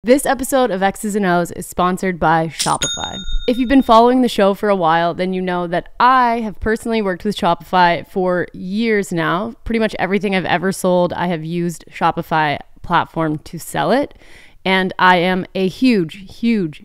This episode of X's and O's is sponsored by Shopify. If you've been following the show for a while, then you know that I have personally worked with Shopify for years now. Pretty much everything I've ever sold, I have used Shopify platform to sell it. And I am a huge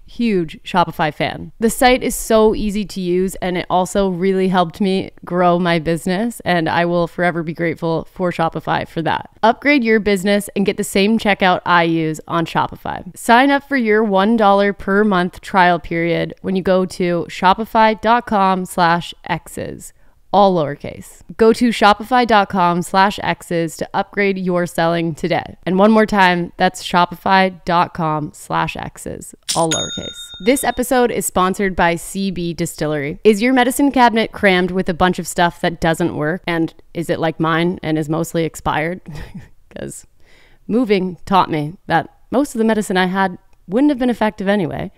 Shopify fan. The site is so easy to use, and it also really helped me grow my business, and I will forever be grateful for Shopify for that. Upgrade your business and get the same checkout I use on Shopify. Sign up for your $1 per month trial period when you go to shopify.com/x's. All lowercase. Go to shopify.com/x's to upgrade your selling today. And one more time, that's shopify.com/x's. All lowercase. This episode is sponsored by CB Distillery. Is your medicine cabinet crammed with a bunch of stuff that doesn't work? And is it like mine and is mostly expired? Because moving taught me that most of the medicine I had wouldn't have been effective anyway.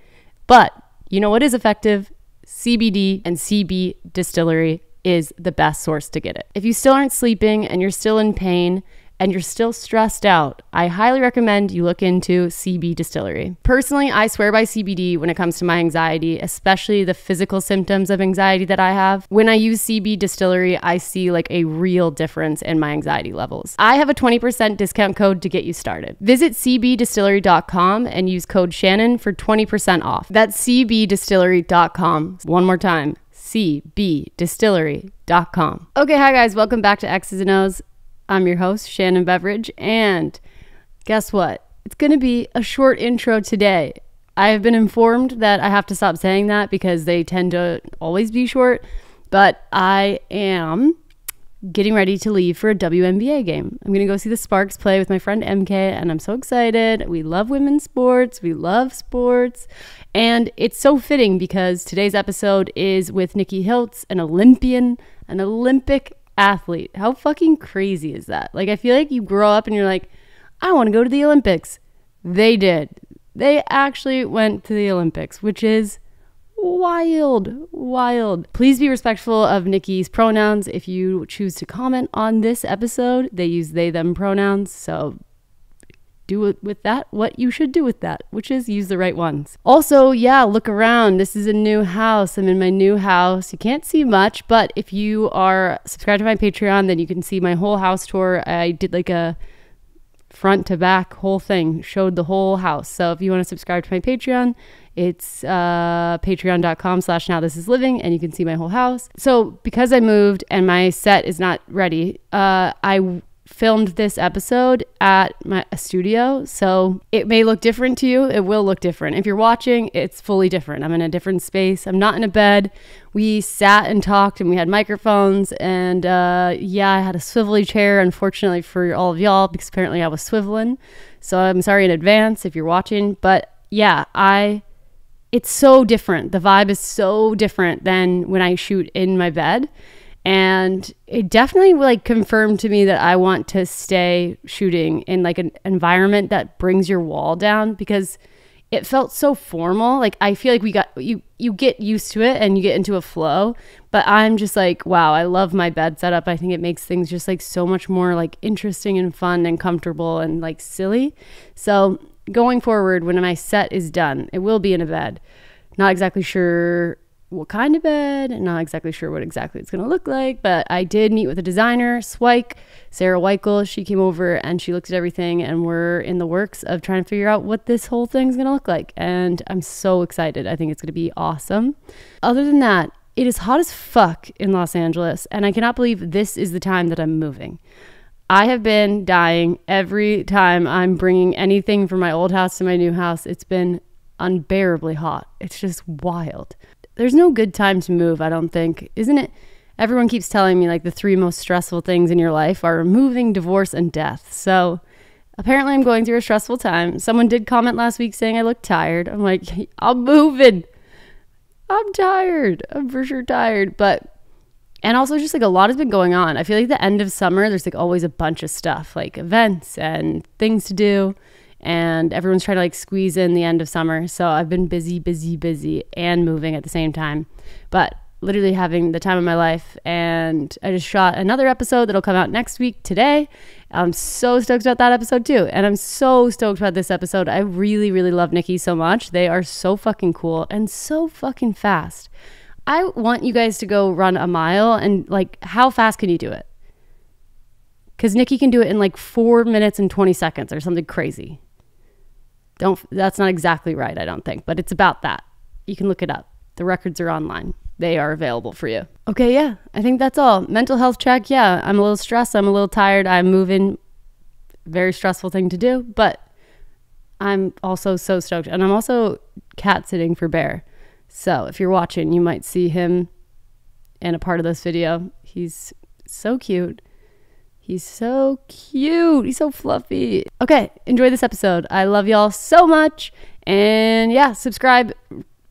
But you know what is effective? CBD and CB Distillery is the best source to get it. If you still aren't sleeping and you're still in pain and you're still stressed out, I highly recommend you look into CB Distillery. Personally, I swear by CBD when it comes to my anxiety, especially the physical symptoms of anxiety that I have. When I use CB Distillery, I see like a real difference in my anxiety levels. I have a 20% discount code to get you started. Visit cbdistillery.com and use code Shannon for 20% off. That's cbdistillery.com. One more time. cbdistillery.com. Okay, hi guys, welcome back to X's and O's. I'm your host, Shannon Beveridge, and guess what? It's going to be a short intro today. I have been informed that I have to stop saying that because they tend to always be short, but I am getting ready to leave for a WNBA game. I'm going to go see the Sparks play with my friend MK, and I'm so excited. We love women's sports. We love sports. And it's so fitting because today's episode is with Nikki Hiltz, an Olympian, an Olympic athlete. How fucking crazy is that? Like, I feel like you grow up and you're like, I want to go to the Olympics. They did. They actually went to the Olympics, which is wild. Please be respectful of Nikki's pronouns. If you choose to comment on this episode, they use they, them pronouns. So do it with that what you should do with that, which is use the right ones. Also, yeah, look around. This is a new house. I'm in my new house. You can't see much, but if you are subscribed to my Patreon, then you can see my whole house tour. I did like a front to back whole thing, showed the whole house. So if you want to subscribe to my Patreon, it's patreon.com/nowthisisliving, and you can see my whole house. So because I moved and my set is not ready, I filmed this episode at my studio, so it may look different to you. It will look different. If you're watching, it's fully different. I'm in a different space. I'm not in a bed. We sat and talked and we had microphones, and yeah, I had a swivelly chair, unfortunately for all of y'all, because apparently I was swiveling. So I'm sorry in advance if you're watching, but yeah, it's so different. The vibe is so different than when I shoot in my bed. And it definitely like confirmed to me that I want to stay shooting in like an environment that brings your wall down, because it felt so formal. Like I feel like you get used to it and you get into a flow, but I'm just like, wow, I love my bed setup. I think it makes things just like so much more like interesting and fun and comfortable and like silly. So going forward, when my set is done, it will be in a bed. Not exactly sure what kind of bed, and not exactly sure what exactly it's going to look like, but I did meet with a designer, Sarah Weichel. She came over and she looked at everything, and we're in the works of trying to figure out what this whole thing's going to look like, and I'm so excited. I think it's going to be awesome. Other than that, it is hot as fuck in Los Angeles, and I cannot believe this is the time that I'm moving. I have been dying every time I'm bringing anything from my old house to my new house. It's been unbearably hot. It's just wild. There's no good time to move, I don't think. Isn't it? Everyone keeps telling me like the 3 most stressful things in your life are moving, divorce, and death. So apparently I'm going through a stressful time. Someone did comment last week saying I look tired. I'm like, I'm moving. I'm tired. I'm for sure tired. And also just like a lot has been going on. I feel like the end of summer, there's like always a bunch of stuff, like events and things to do. And everyone's trying to like squeeze in the end of summer. So I've been busy and moving at the same time. But literally having the time of my life. And I just shot another episode that'll come out next week today. I'm so stoked about that episode too. And I'm so stoked about this episode. I really, really love Nikki so much. They are so fucking cool and so fucking fast. I want you guys to go run a mile, and like, how fast can you do it? Because Nikki can do it in like 4 minutes and 20 seconds or something crazy. That's not exactly right, I don't think, but it's about that. You can look it up. The records are online. They are available for you. Okay, yeah, I think that's all. Mental health check, yeah, I'm a little stressed. I'm a little tired. I'm moving. Very stressful thing to do, but I'm also so stoked. And I'm also cat sitting for Bear. So if you're watching, you might see him in a part of this video. He's so cute. He's so cute. He's so fluffy. Okay, enjoy this episode. I love y'all so much. And yeah, subscribe.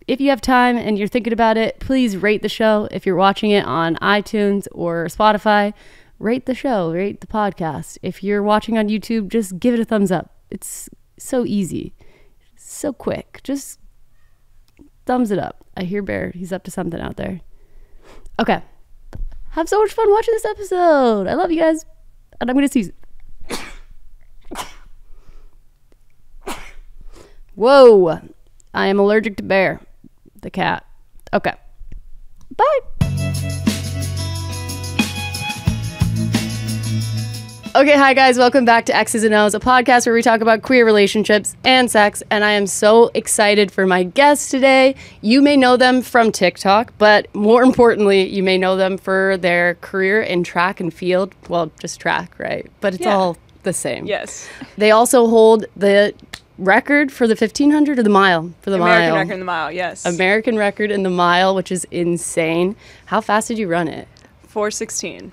If you have time and you're thinking about it, please rate the show. If you're watching it on iTunes or Spotify, rate the show, rate the podcast. If you're watching on YouTube, just give it a thumbs up. It's so easy, so quick. Just thumbs it up. I hear Bear. He's up to something out there. Okay. Have so much fun watching this episode. I love you guys. And I'm going to see. Whoa. I am allergic to Bear, the cat. Okay. Bye. Okay, hi guys. Welcome back to X's and O's, a podcast where we talk about queer relationships and sex. And I am so excited for my guests today. You may know them from TikTok, but more importantly, you may know them for their career in track and field. Well, just track, right? But it's all the same. Yes. They also hold the record for the 1500 or the mile? For the American mile. record in the mile, yes. American record in the mile, which is insane. How fast did you run it? 4:16.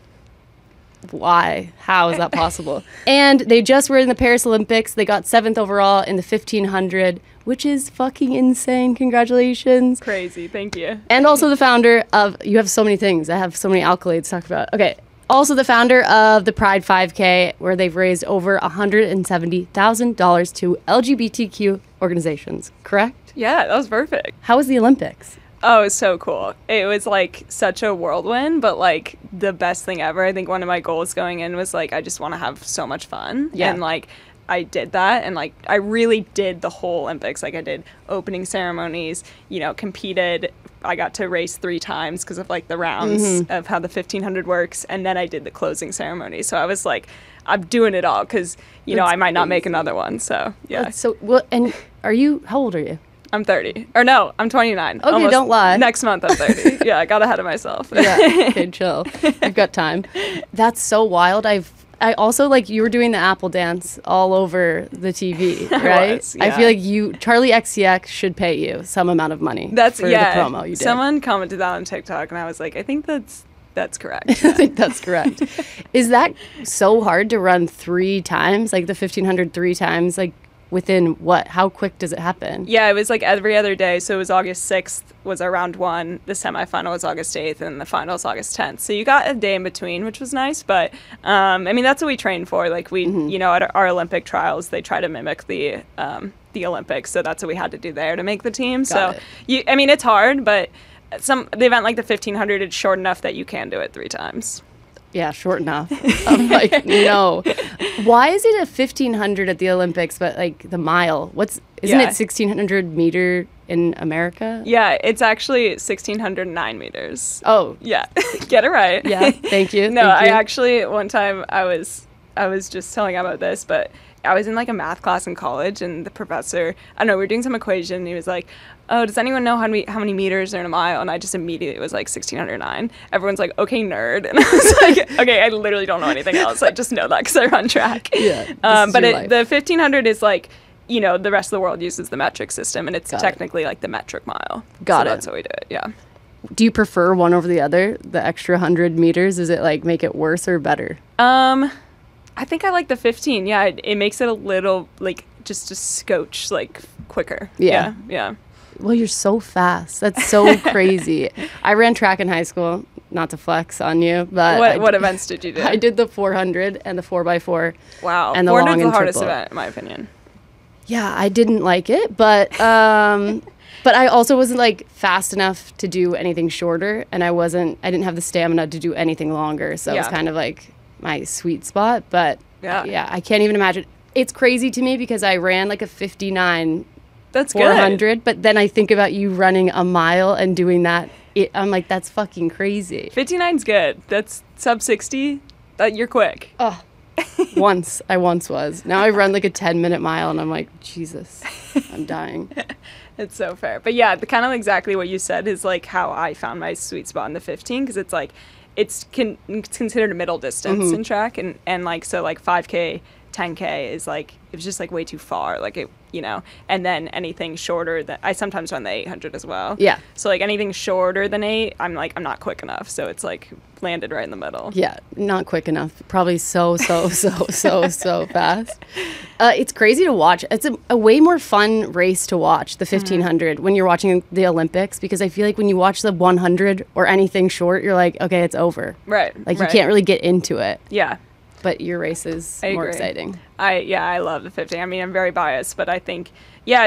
Why? How is that possible? And they just were in the Paris Olympics. They got 7th overall in the 1500, which is fucking insane. Congratulations. Crazy. Thank you. And also the founder of, you have so many things. I have so many accolades to talk about. Okay. Also the founder of the Pride 5K, where they've raised over $170,000 to LGBTQ organizations, correct? Yeah, that was perfect. How was the Olympics? Oh, it was so cool. It was like such a whirlwind, but like the best thing ever. I think one of my goals going in was like, I just want to have so much fun. Yeah. And like, I did that, and like I really did the whole Olympics. Like I did opening ceremonies, you know, competed. I got to race 3 times because of like the rounds of how the 1500 works, and then I did the closing ceremony. So I was like, I'm doing it all because you know I might not make another one. So yeah. So well, and are you? How old are you? I'm 30. Or no, I'm 29. Okay, almost, don't lie. Next month I'm 30. Yeah, I got ahead of myself. Yeah, okay, chill. I've got time. That's so wild. I also, like, you were doing the Apple dance all over the TV, right? Was, yeah. I feel like Charlie XCX should pay you some amount of money for the promo you did. Someone commented that on TikTok, and I was like, I think that's correct. I think that's correct. Is that so hard to run 3 times, like the 1500 3 times, like within what? How quick does it happen? Yeah, it was like every other day. So it was August 6th was our round 1. The semifinal was August 8th, and the final was August 10th. So you got a day in between, which was nice. But I mean, that's what we train for. Like we, you know, at our Olympic trials, they try to mimic the Olympics. So that's what we had to do there to make the team. I mean, it's hard, but the event like the 1500, it's short enough that you can do it 3 times. Yeah, short enough. I'm like, no. Why is it a 1500 at the Olympics, but like the mile? Isn't it 1600 meter in America? Yeah, it's actually 1609 meters. Oh. Yeah, get it right. Yeah, thank you. No, I actually, one time I was just telling about this, but I was in like a math class in college, and the professor, I don't know, we were doing some equation, and he was like, oh, does anyone know how many meters are in a mile? And I just immediately was like 1609. Everyone's like, okay, nerd. And I was like, okay, I literally don't know anything else. I just know that because I run track. Yeah. But the 1500 is like, you know, the rest of the world uses the metric system, and it's technically like the metric mile. Got it. That's how we do it, yeah. Do you prefer one over the other, the extra 100 meters? Does it like make it worse or better? I think I like the 15. Yeah, it makes it a little like just a scotch like quicker. Yeah. Yeah. Well, you're so fast. That's so crazy. I ran track in high school, not to flex on you, but what events did you do? I did the 400 and the 4x4. Wow. And the long and the hardest triple. event, in my opinion. Yeah, I didn't like it, but But I also wasn't like fast enough to do anything shorter, and I didn't have the stamina to do anything longer. So it was kind of like my sweet spot. But yeah, I can't even imagine. It's crazy to me because I ran like a 59 That's 400, good. but then I think about you running a mile and doing that. I'm like, that's fucking crazy. 59's good. That's sub 60. You're quick. Oh, I once was. Now I run like a 10-minute mile, and I'm like, Jesus, I'm dying. It's so fair. But yeah, the kind of exactly what you said is like how I found my sweet spot in the 15, because it's like it's considered a middle distance in track, and like so like 5K, 10K is like it was just like way too far, like it, you know. And then anything shorter than I sometimes run the 800 as well. Yeah. So like anything shorter than 8, I'm not quick enough. So it's like landed right in the middle. Yeah, not quick enough. Probably so fast. It's crazy to watch. It's a way more fun race to watch, the 1500, when you're watching the Olympics, because I feel like when you watch the 100 or anything short, you're like, okay, it's over. Right. Like you can't really get into it. Yeah. But your race is more exciting. I love the 50. I mean, I'm very biased, but I think,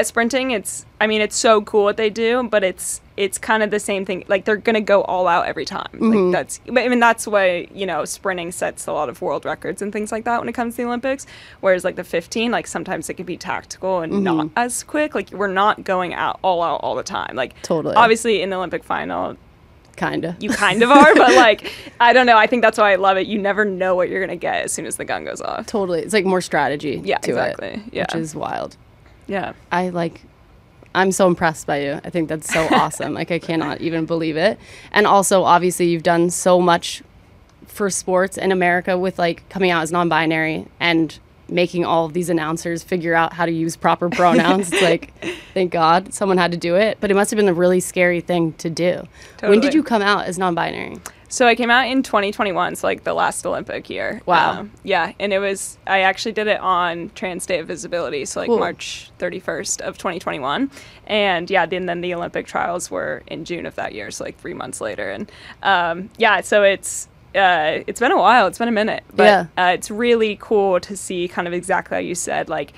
sprinting, it's so cool what they do, but it's kind of the same thing. Like, they're going to go all out every time. Like, that's why, you know, sprinting sets a lot of world records and things like that when it comes to the Olympics. Whereas, like, the 15, like, sometimes it can be tactical and not as quick. Like, we're not going all out all the time. Like, totally. Obviously, in the Olympic final, you kind of are, but like, I don't know. I think that's why I love it. You never know what you're going to get as soon as the gun goes off. Totally. It's like more strategy to exactly. it, yeah. Which is wild. Yeah. I'm so impressed by you. I think that's so awesome. Like, I cannot even believe it. And also, obviously, you've done so much for sports in America with like coming out as non-binary and making all of these announcers figure out how to use proper pronouns. It's like, thank God someone had to do it. But it must have been a really scary thing to do. Totally. When did you come out as non-binary? So I came out in 2021, so like the last Olympic year. Wow. Yeah, and I actually did it on Trans Day of Visibility, so like March 31st of 2021. And then the Olympic trials were in June of that year, so like 3 months later. And so it's been a while. It's been a minute. But it's really cool to see kind of exactly how you said, like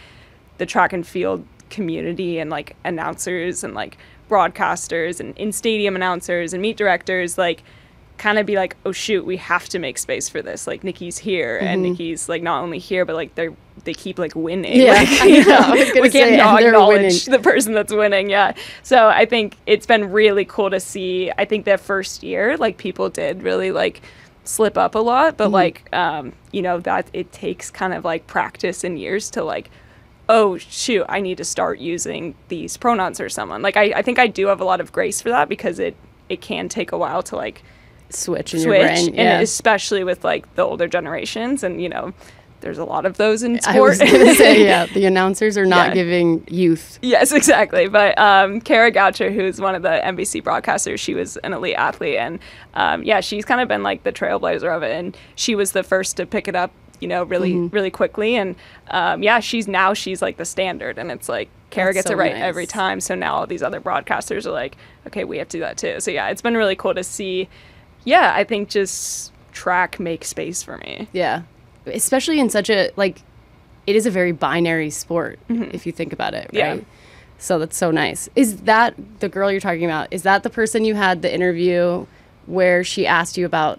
the track and field community and like announcers and like broadcasters and in-stadium announcers and meet directors, like kind of be like, oh shoot, we have to make space for this. Like Nikki's here and Nikki's like not only here, but like they keep like winning. Yeah, like, we can't not acknowledge the person that's winning. Yeah. So I think it's been really cool to see. I think that first year, like people did really like slip up a lot, but like that it takes kind of like practice and years to like, oh shoot, I need to start using these pronouns or someone. Like I think I do have a lot of grace for that, because it can take a while to like switch in your brain. And especially with like the older generations, and there's a lot of those in sport. I was gonna say, the announcers are not giving youth. Yes, exactly. But Kara Goucher, who's one of the NBC broadcasters, she was an elite athlete, and she's kind of been like the trailblazer of it, and she was the first to pick it up, really quickly, and she's like the standard, and it's like Kara gets it right every time, so now all these other broadcasters are like, okay, we have to do that too. So it's been really cool to see. I think just track makes space for me. Yeah. Especially in such a, like, it is a very binary sport, if you think about it, right? Yeah. So that's so nice. Is that the girl you're talking about? Is that the person you had the interview where she asked you about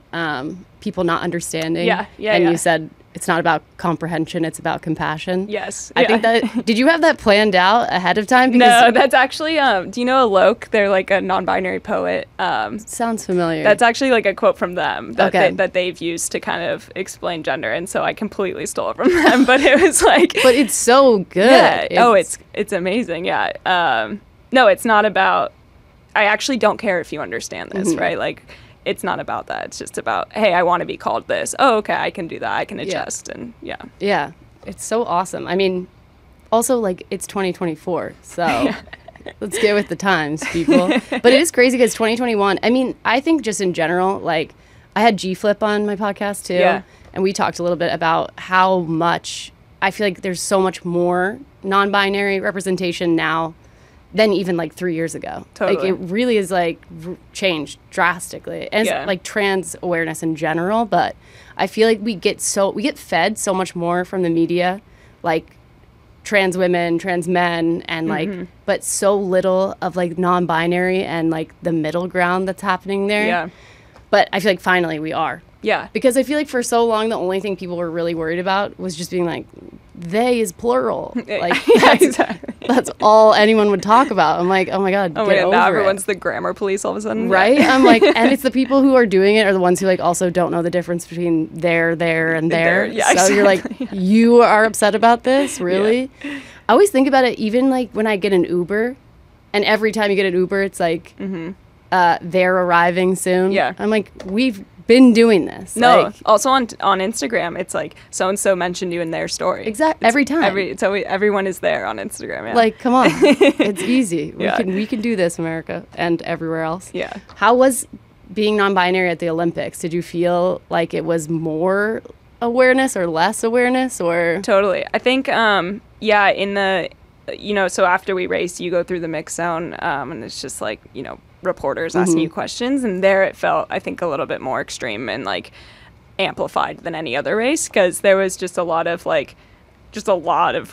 people not understanding? Yeah. And you said, it's not about comprehension, it's about compassion. Yes. I think that, did you have that planned out ahead of time? No, that's actually, do you know Alok? They're like a non-binary poet. Sounds familiar. That's actually like a quote from them that they've used to kind of explain gender. And so I completely stole it from them, but it was like. But it's so good. Yeah. It's amazing. Yeah. No, it's not about, I actually don't care if you understand this, right? Like, it's not about that. It's just about, hey, I want to be called this. Oh, okay, I can do that. I can adjust. And Yeah. It's so awesome. I mean, also, like, it's 2024. So let's get with the times, people. But it is crazy because 2021, I mean, I think just in general, like, I had G-Flip on my podcast too. Yeah. And we talked a little bit about how much, I feel like there's so much more non-binary representation now than even like 3 years ago. Totally. Like, it really is like changed drastically. And it's like trans awareness in general, but I feel like we get fed so much more from the media, like trans women, trans men, and like, but so little of like non-binary and like the middle ground that's happening there. Yeah. But I feel like finally we are. Yeah. Because I feel like for so long, the only thing people were really worried about was just being like, they is plural. Like, that's all anyone would talk about. I'm like, oh my God, oh get my God, over now it. everyone's the grammar police all of a sudden. Right? I'm like, and it's the people who are doing it are the ones who like also don't know the difference between there, and there. Yeah, so you're like, you are upset about this? Really? Yeah. I always think about it even like when I get an Uber, and every time you get an Uber, it's like, they're arriving soon. Yeah. I'm like, we've been doing this. No, like, also on Instagram, it's like so-and-so mentioned you in their story. Exactly. Every time. Everyone is there on Instagram. Yeah. Like, come on. It's easy. Yeah. We can do this, America, and everywhere else. Yeah. How was being non-binary at the Olympics? Did you feel like it was more awareness or less awareness, or? Totally. I think, yeah, in the, so after we race, you go through the mix zone, and it's just like, reporters asking you questions, and there it felt, I think, a little bit more extreme and like amplified than any other race, because there was just a lot of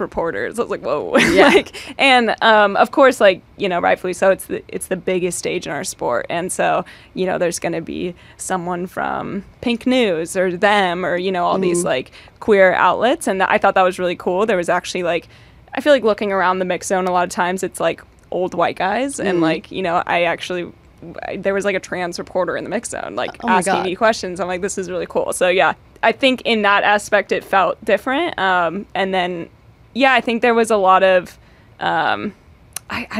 reporters. I was like, whoa. Yeah. And of course, like, rightfully so, it's the biggest stage in our sport, and so there's going to be someone from Pink News or them or all these like queer outlets, and I thought that was really cool. There was actually like, I feel like looking around the mix zone a lot of times it's like old white guys, and like there was like a trans reporter in the mix zone like asking me questions. I'm like, this is really cool. So yeah, I think in that aspect it felt different, and then I think there was a lot of I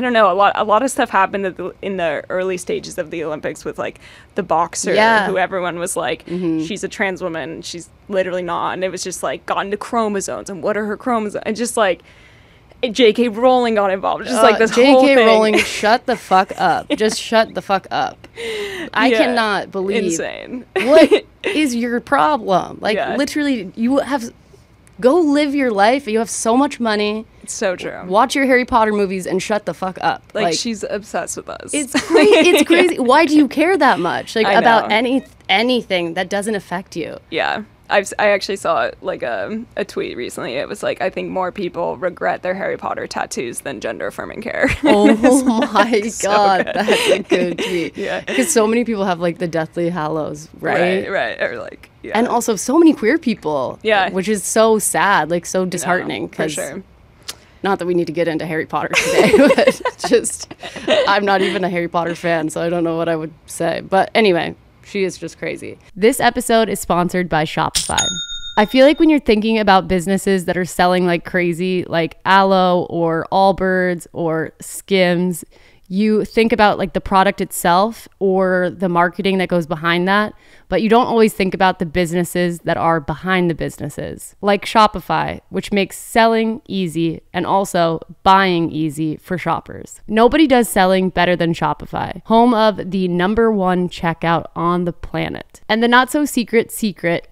don't know, a lot of stuff happened in the early stages of the Olympics with like the boxer who everyone was like, she's a trans woman, she's literally not, and it was just like got into chromosomes and what are her chromosomes, and just like J.K. Rowling got involved. Just like this whole thing. J.K. Rowling, shut the fuck up. Just shut the fuck up. I cannot believe. Insane. What is your problem? Like, literally, go live your life. You have so much money. It's so true. Watch your Harry Potter movies and shut the fuck up. Like she's obsessed with us. It's crazy. Why do you care that much? Like, about anything that doesn't affect you? Yeah. I actually saw like a tweet recently. It was like, I think more people regret their Harry Potter tattoos than gender affirming care. Oh my God, that's a good tweet. Yeah, because so many people have like the Deathly Hallows, right? Right, or like, and also so many queer people. Yeah, which is so sad, like so disheartening. For sure. Not that we need to get into Harry Potter today, but just I'm not even a Harry Potter fan, so I don't know what I would say. But anyway. She is just crazy. This episode is sponsored by Shopify. I feel like when you're thinking about businesses that are selling like crazy, like Aloe or Allbirds or Skims, you think about like the product itself or the marketing that goes behind that, but you don't always think about the businesses that are behind the businesses, like Shopify, which makes selling easy and also buying easy for shoppers. Nobody does selling better than Shopify, home of the #1 checkout on the planet, and the not so secret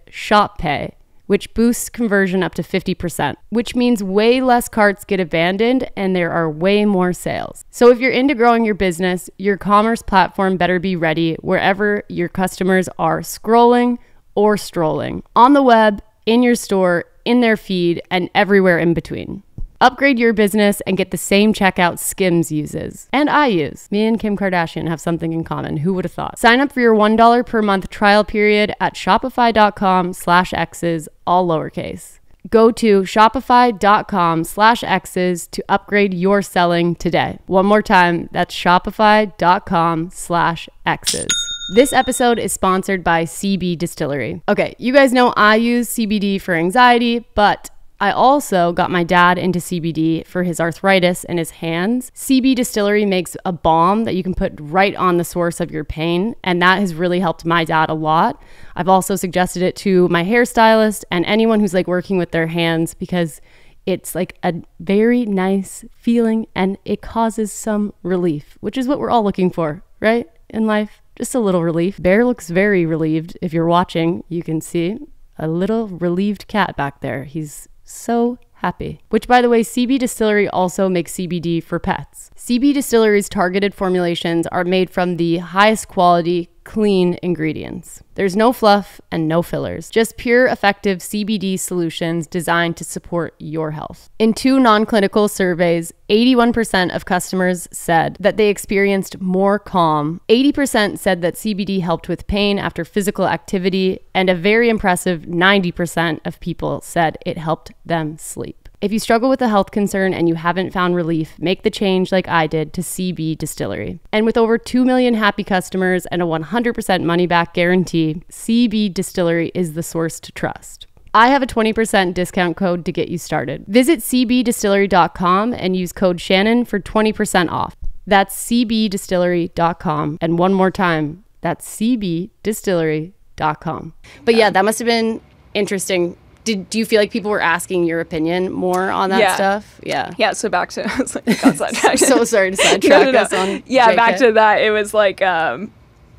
Shop Pay, which boosts conversion up to 50%, which means way less carts get abandoned and there are way more sales. So if you're into growing your business, your commerce platform better be ready wherever your customers are scrolling or strolling, on the web, in your store, in their feed, and everywhere in between. Upgrade your business and get the same checkout Skims uses. And I use. Me and Kim Kardashian have something in common. Who would have thought? Sign up for your $1 per month trial period at shopify.com/exes, all lowercase. Go to shopify.com/exes to upgrade your selling today. One more time, that's shopify.com/exes. This episode is sponsored by CB Distillery. Okay, you guys know I use CBD for anxiety, but I also got my dad into CBD for his arthritis and his hands. CB Distillery makes a balm that you can put right on the source of your pain, and that has really helped my dad a lot. I've also suggested it to my hairstylist and anyone who's like working with their hands, because it's like a very nice feeling and it causes some relief, which is what we're all looking for, right? In life, just a little relief. Bear looks very relieved. If you're watching, you can see a little relieved cat back there. He's so happy. Which, by the way, CB Distillery also makes CBD for pets. CB Distillery's targeted formulations are made from the highest quality clean ingredients. There's no fluff and no fillers, just pure, effective CBD solutions designed to support your health. In 2 non-clinical surveys, 81% of customers said that they experienced more calm. 80% said that CBD helped with pain after physical activity, and a very impressive 90% of people said it helped them sleep. If you struggle with a health concern and you haven't found relief, make the change like I did to CB Distillery. And with over 2 million happy customers and a 100% money-back guarantee, CB Distillery is the source to trust. I have a 20% discount code to get you started. Visit cbdistillery.com and use code Shannon for 20% off. That's cbdistillery.com. And one more time, that's cbdistillery.com. But yeah, that must have been interesting. Do you feel like people were asking your opinion more on that stuff? Yeah. Yeah, so back to, I was like, got sidetracked. So sorry to sidetrack us on JK. Back to that. It was like, I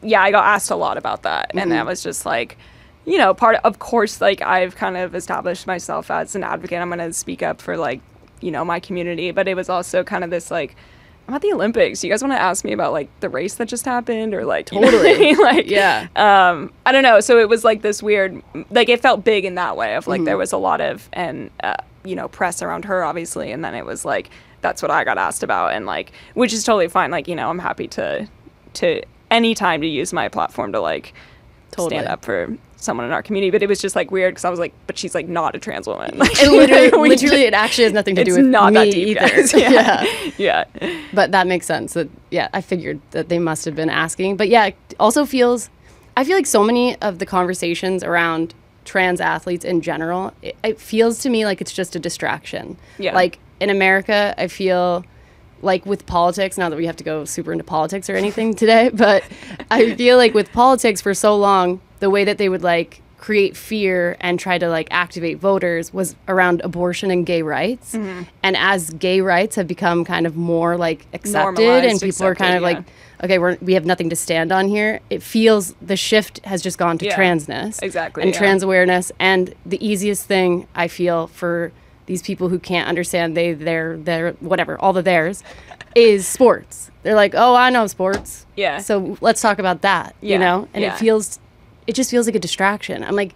got asked a lot about that. And that was just like, of course, like I've kind of established myself as an advocate. I'm going to speak up for like, my community. But it was also kind of this like, I'm at the Olympics. You guys want to ask me about like the race that just happened or like totally like yeah. I don't know. So it was like this weird, like it felt big in that way of like there was a lot of press around her obviously, and then it was like that's what I got asked about, and like which is totally fine. Like I'm happy to any time to use my platform to like stand up for someone in our community, but it was just like weird because I was like, but she's like not a trans woman. Like, it literally, it actually has nothing to do with not me that deep, either. Yeah. But that makes sense. That I figured that they must have been asking. But yeah, it also I feel like so many of the conversations around trans athletes in general, it feels to me like it's just a distraction. Yeah. Like in America, I feel like with politics, not that we have to go super into politics or anything today, but I feel like with politics for so long, the way that they would like create fear and try to like activate voters was around abortion and gay rights. Mm-hmm. And as gay rights have become kind of more like accepted and people are kind of like, okay, we have nothing to stand on here. It feels the shift has just gone to transness. Exactly. And trans awareness. And the easiest thing I feel for these people who can't understand their whatever, all the theirs, is sports. They're like, oh, I know sports. Yeah. So let's talk about that, you know? And it just feels like a distraction. I'm like,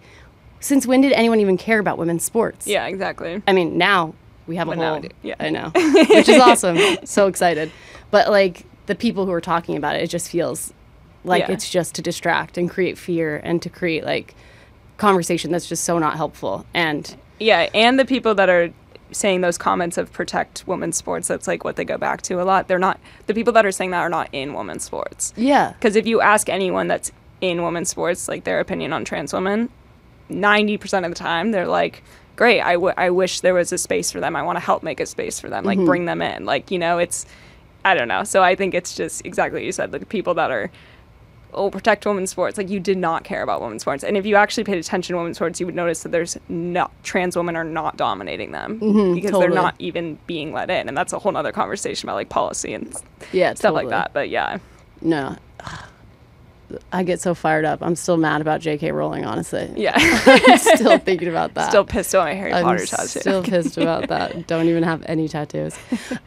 since when did anyone even care about women's sports? Yeah, exactly. I mean, now we have a whole, yeah. I know, which is awesome. So excited. But like the people who are talking about it, it just feels like it's just to distract and create fear and to create like conversation that's just so not helpful. And and the people that are saying those comments of protect women's sports, that's like what they go back to a lot. They're not, the people that are saying that are not in women's sports. Yeah. Because if you ask anyone that's in women's sports, like their opinion on trans women, 90% of the time they're like, great, I wish there was a space for them. I want to help make a space for them, like bring them in. Like, it's, I don't know. So I think it's just exactly what you said, like people that are, protect women's sports. Like you did not care about women's sports. And if you actually paid attention to women's sports, you would notice that trans women are not dominating them because they're not even being let in. And that's a whole other conversation about like policy and stuff like that. But no, I get so fired up. I'm still mad about J.K. Rowling, honestly. Yeah. I'm still thinking about that. Still pissed about my Harry Potter tattoo. Still pissed about that. Don't even have any tattoos.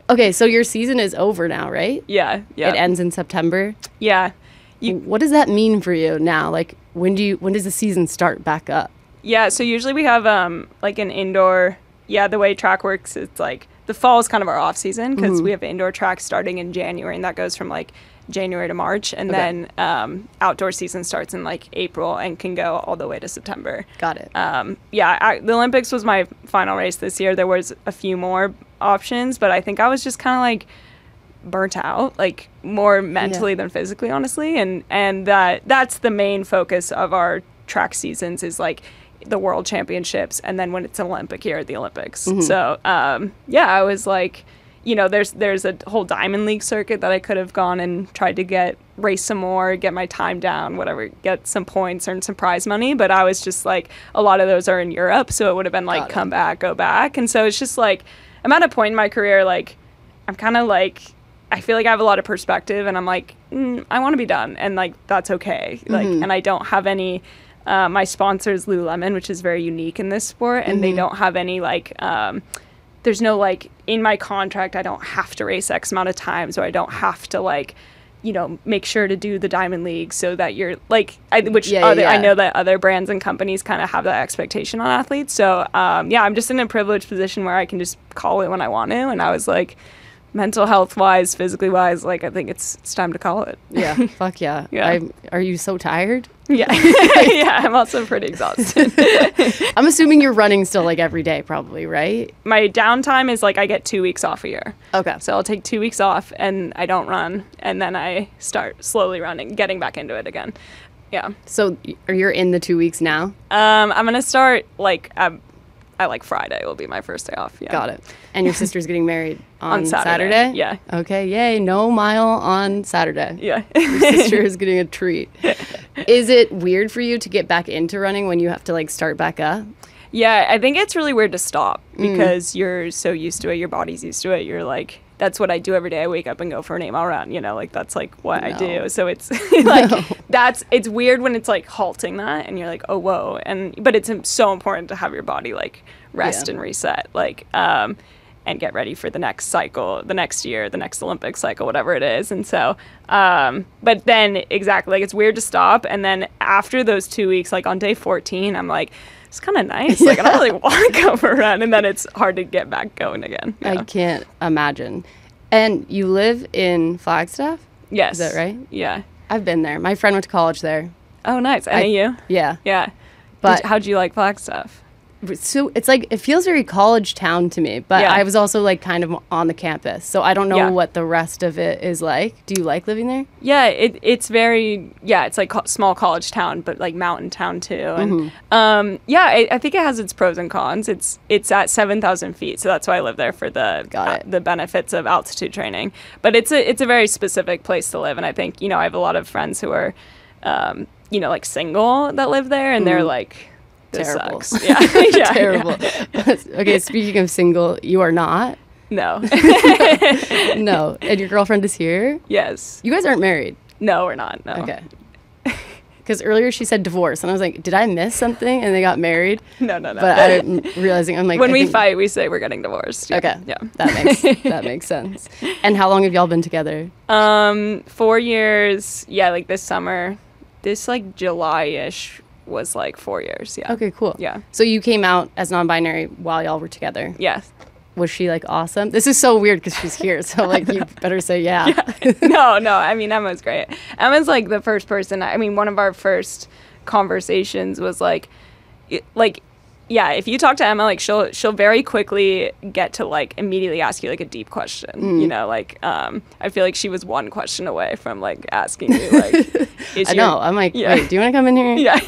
Okay, so your season is over now, right? Yeah. It ends in September? Yeah. What does that mean for you now? Like, when does the season start back up? Yeah, so usually we have like an indoor, the way track works, it's like the fall is kind of our off season because we have indoor track starting in January, and that goes from like January to March, and then outdoor season starts in like April and can go all the way to September. Got it. The Olympics was my final race this year. There was a few more options, but I think I was just kind of like burnt out, like more mentally than physically, honestly, and that's the main focus of our track seasons is like the world championships, and then when it's an Olympic year, the Olympics. So I was like, there's a whole Diamond League circuit that I could have gone and tried to race some more, get my time down, whatever, get some points, earn some prize money. But I was just like, a lot of those are in Europe, so it would have been like, come back, go back. And so it's just like, I'm at a point in my career, like, I'm kind of like, I feel like I have a lot of perspective, and I'm like, I want to be done, and like, that's okay. Like, and I don't have any, my sponsor is Lululemon, which is very unique in this sport, and they don't have any like, there's no like, in my contract, I don't have to race X amount of times, or I don't have to like make sure to do the Diamond League so that you're like, I know that other brands and companies kind of have that expectation on athletes. So, I'm just in a privileged position where I can just call it when I want to. And I was like, mental health wise, physically wise, like I think it's time to call it. Yeah. Fuck yeah. Are you so tired? Yeah. Yeah. I'm also pretty exhausted. I'm assuming you're running still like every day probably, right? My downtime is like I get 2 weeks off a year. Okay. So I'll take 2 weeks off and I don't run. And then I start slowly running, getting back into it again. Yeah. So you're in the 2 weeks now? I'm going to start like I like Friday will be my first day off. Yeah. Got it. And your sister's getting married on Saturday? Yeah. Okay. Yay. No mile on Saturday. Yeah. Your sister is getting a treat. Is it weird for you to get back into running when you have to like start back up? Yeah. I think it's really weird to stop because you're so used to it. Your body's used to it. You're like, that's what I do every day. I wake up and go for an 8-mile run, like that's like what I do. So it's like, it's weird when it's like halting that and you're like, oh, whoa. But it's so important to have your body like rest and reset, like, and get ready for the next cycle, the next year, the next Olympic cycle, whatever it is. And so, but then exactly, like it's weird to stop. And then after those 2 weeks, like on day 14, I'm like, it's kind of nice. Like, I don't really want to go for a run. And then it's hard to get back going again. Yeah. I can't imagine. And you live in Flagstaff? Yes. Is that right? Yeah. I've been there. My friend went to college there. Oh, nice. NAU? Yeah. Yeah. But how'd you like Flagstaff? So it's like, it feels very college town to me, but I was also like kind of on the campus. So I don't know what the rest of it is like. Do you like living there? Yeah, it's very, it's like small college town, but like mountain town too. And I think it has its pros and cons. It's at 7,000 feet. So that's why I live there for the benefits of altitude training. But it's a very specific place to live. And I think, I have a lot of friends who are, like single that live there and they're like, this terrible. Sucks. Yeah. Terrible. Okay, speaking of single, you are not? No. No. And your girlfriend is here? Yes. You guys aren't married? No, we're not. No. Okay. Because earlier she said divorce, and I was like, did I miss something? And they got married? No. But I'm realizing, I'm like... When we fight, we say we're getting divorced. Yeah. Okay. Yeah. That makes sense. And how long have y'all been together? 4 years. Yeah, like this summer. This like July-ish was like 4 years. Yeah. Okay, cool. Yeah. So you came out as non-binary while y'all were together? Yes. Was she like awesome? This is so weird because she's here, so like you better say yeah. No. I mean, Emma's great. Emma's like the first person. I mean, one of our first conversations was like, if you talk to Emma, like she'll very quickly get to like immediately ask you like a deep question. I feel like she was one question away from like asking you like, I'm like, wait, do you want to come in here? Yeah.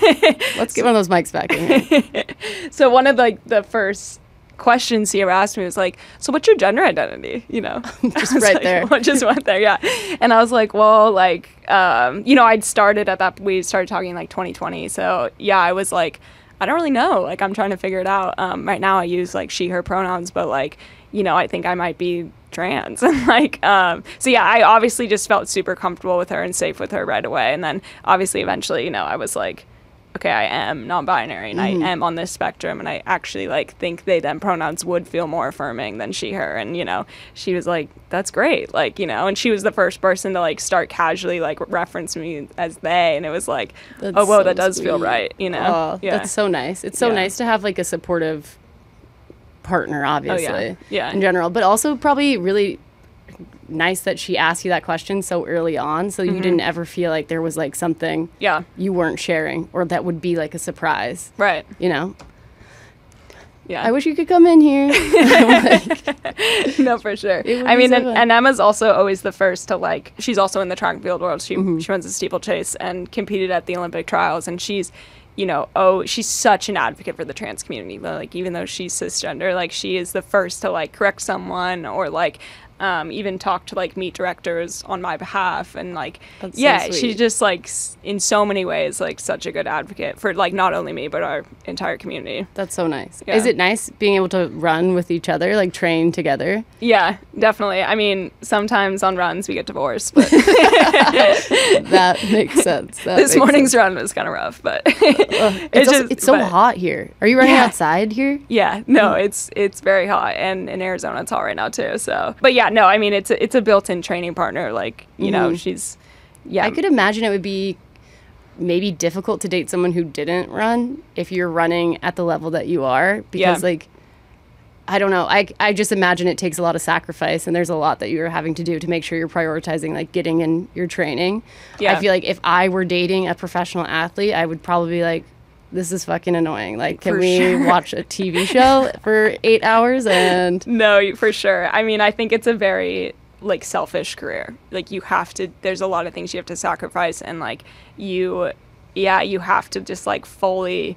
Let's get one of those mics back in here. So one of like the first questions he ever asked me was like, so what's your gender identity? Just right there. Just went there. Yeah. And I was like, well, like, I'd started we started talking like 2020. So yeah, I was like, I don't really know. Like, I'm trying to figure it out. Right now I use like she, her pronouns, but like, I think I might be trans. And like, so yeah, I obviously just felt super comfortable with her and safe with her right away. And then obviously eventually, I was like, okay, I am non-binary and I am on this spectrum, and I actually like think they them pronouns would feel more affirming than she, her. And she was like, that's great, like, and she was the first person to like start casually like reference me as they, and it was like, that's oh whoa, so that does sweet. feel right, Oh, yeah. That's so nice. It's so nice to have like a supportive partner, obviously, in general, but also probably really nice that she asked you that question so early on, so you didn't ever feel like there was like something you weren't sharing or that would be like a surprise, right? Yeah, I wish you could come in here. No, for sure. I mean, and Emma's also always the first to like, she's also in the track and field world. She runs a steeplechase and competed at the Olympic trials, and she's she's such an advocate for the trans community. Like, even though she's cisgender, like she is the first to like correct someone or like even talk to like meet directors on my behalf, and like she's just like in so many ways like such a good advocate for like not only me but our entire community. That's so nice. Is it nice being able to run with each other, like train together? Yeah, definitely. I mean, sometimes on runs we get divorced, but that makes sense. This morning's run was kind of rough, but it's so hot here. Are you running outside here? Yeah, no, it's very hot, and in Arizona it's hot right now too. So, but yeah, yeah, no, I mean, it's a built-in training partner. Like, you know, she's, yeah. I could imagine it would be maybe difficult to date someone who didn't run if you're running at the level that you are, because like, I don't know. I just imagine it takes a lot of sacrifice, and there's a lot that you're having to do to make sure you're prioritizing like getting in your training. Yeah. I feel like if I were dating a professional athlete, I would probably be like, this is fucking annoying. Like, can we watch a TV show for 8 hours? And no, for sure. I mean, I think it's a very like selfish career. Like, you have to, there's a lot of things you have to sacrifice, and like you have to just like fully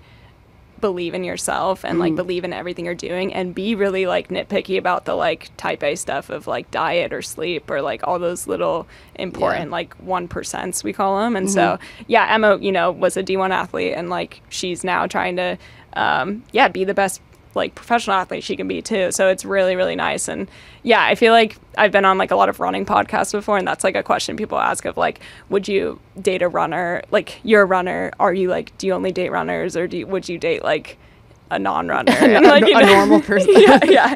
believe in yourself and like believe in everything you're doing, and be really like nitpicky about the like type A stuff of like diet or sleep or like all those little important like 1% we call them. And so yeah, Emma, you know, was a D1 athlete, and like she's now trying to be the best like professional athlete she can be too. So it's really, really nice. And yeah, I feel like I've been on like a lot of running podcasts before, and that's like a question people ask of like, would you date a runner? Like, you're a runner, are you like, do you only date runners, or would you date like a non-runner? And, like, a normal person. yeah.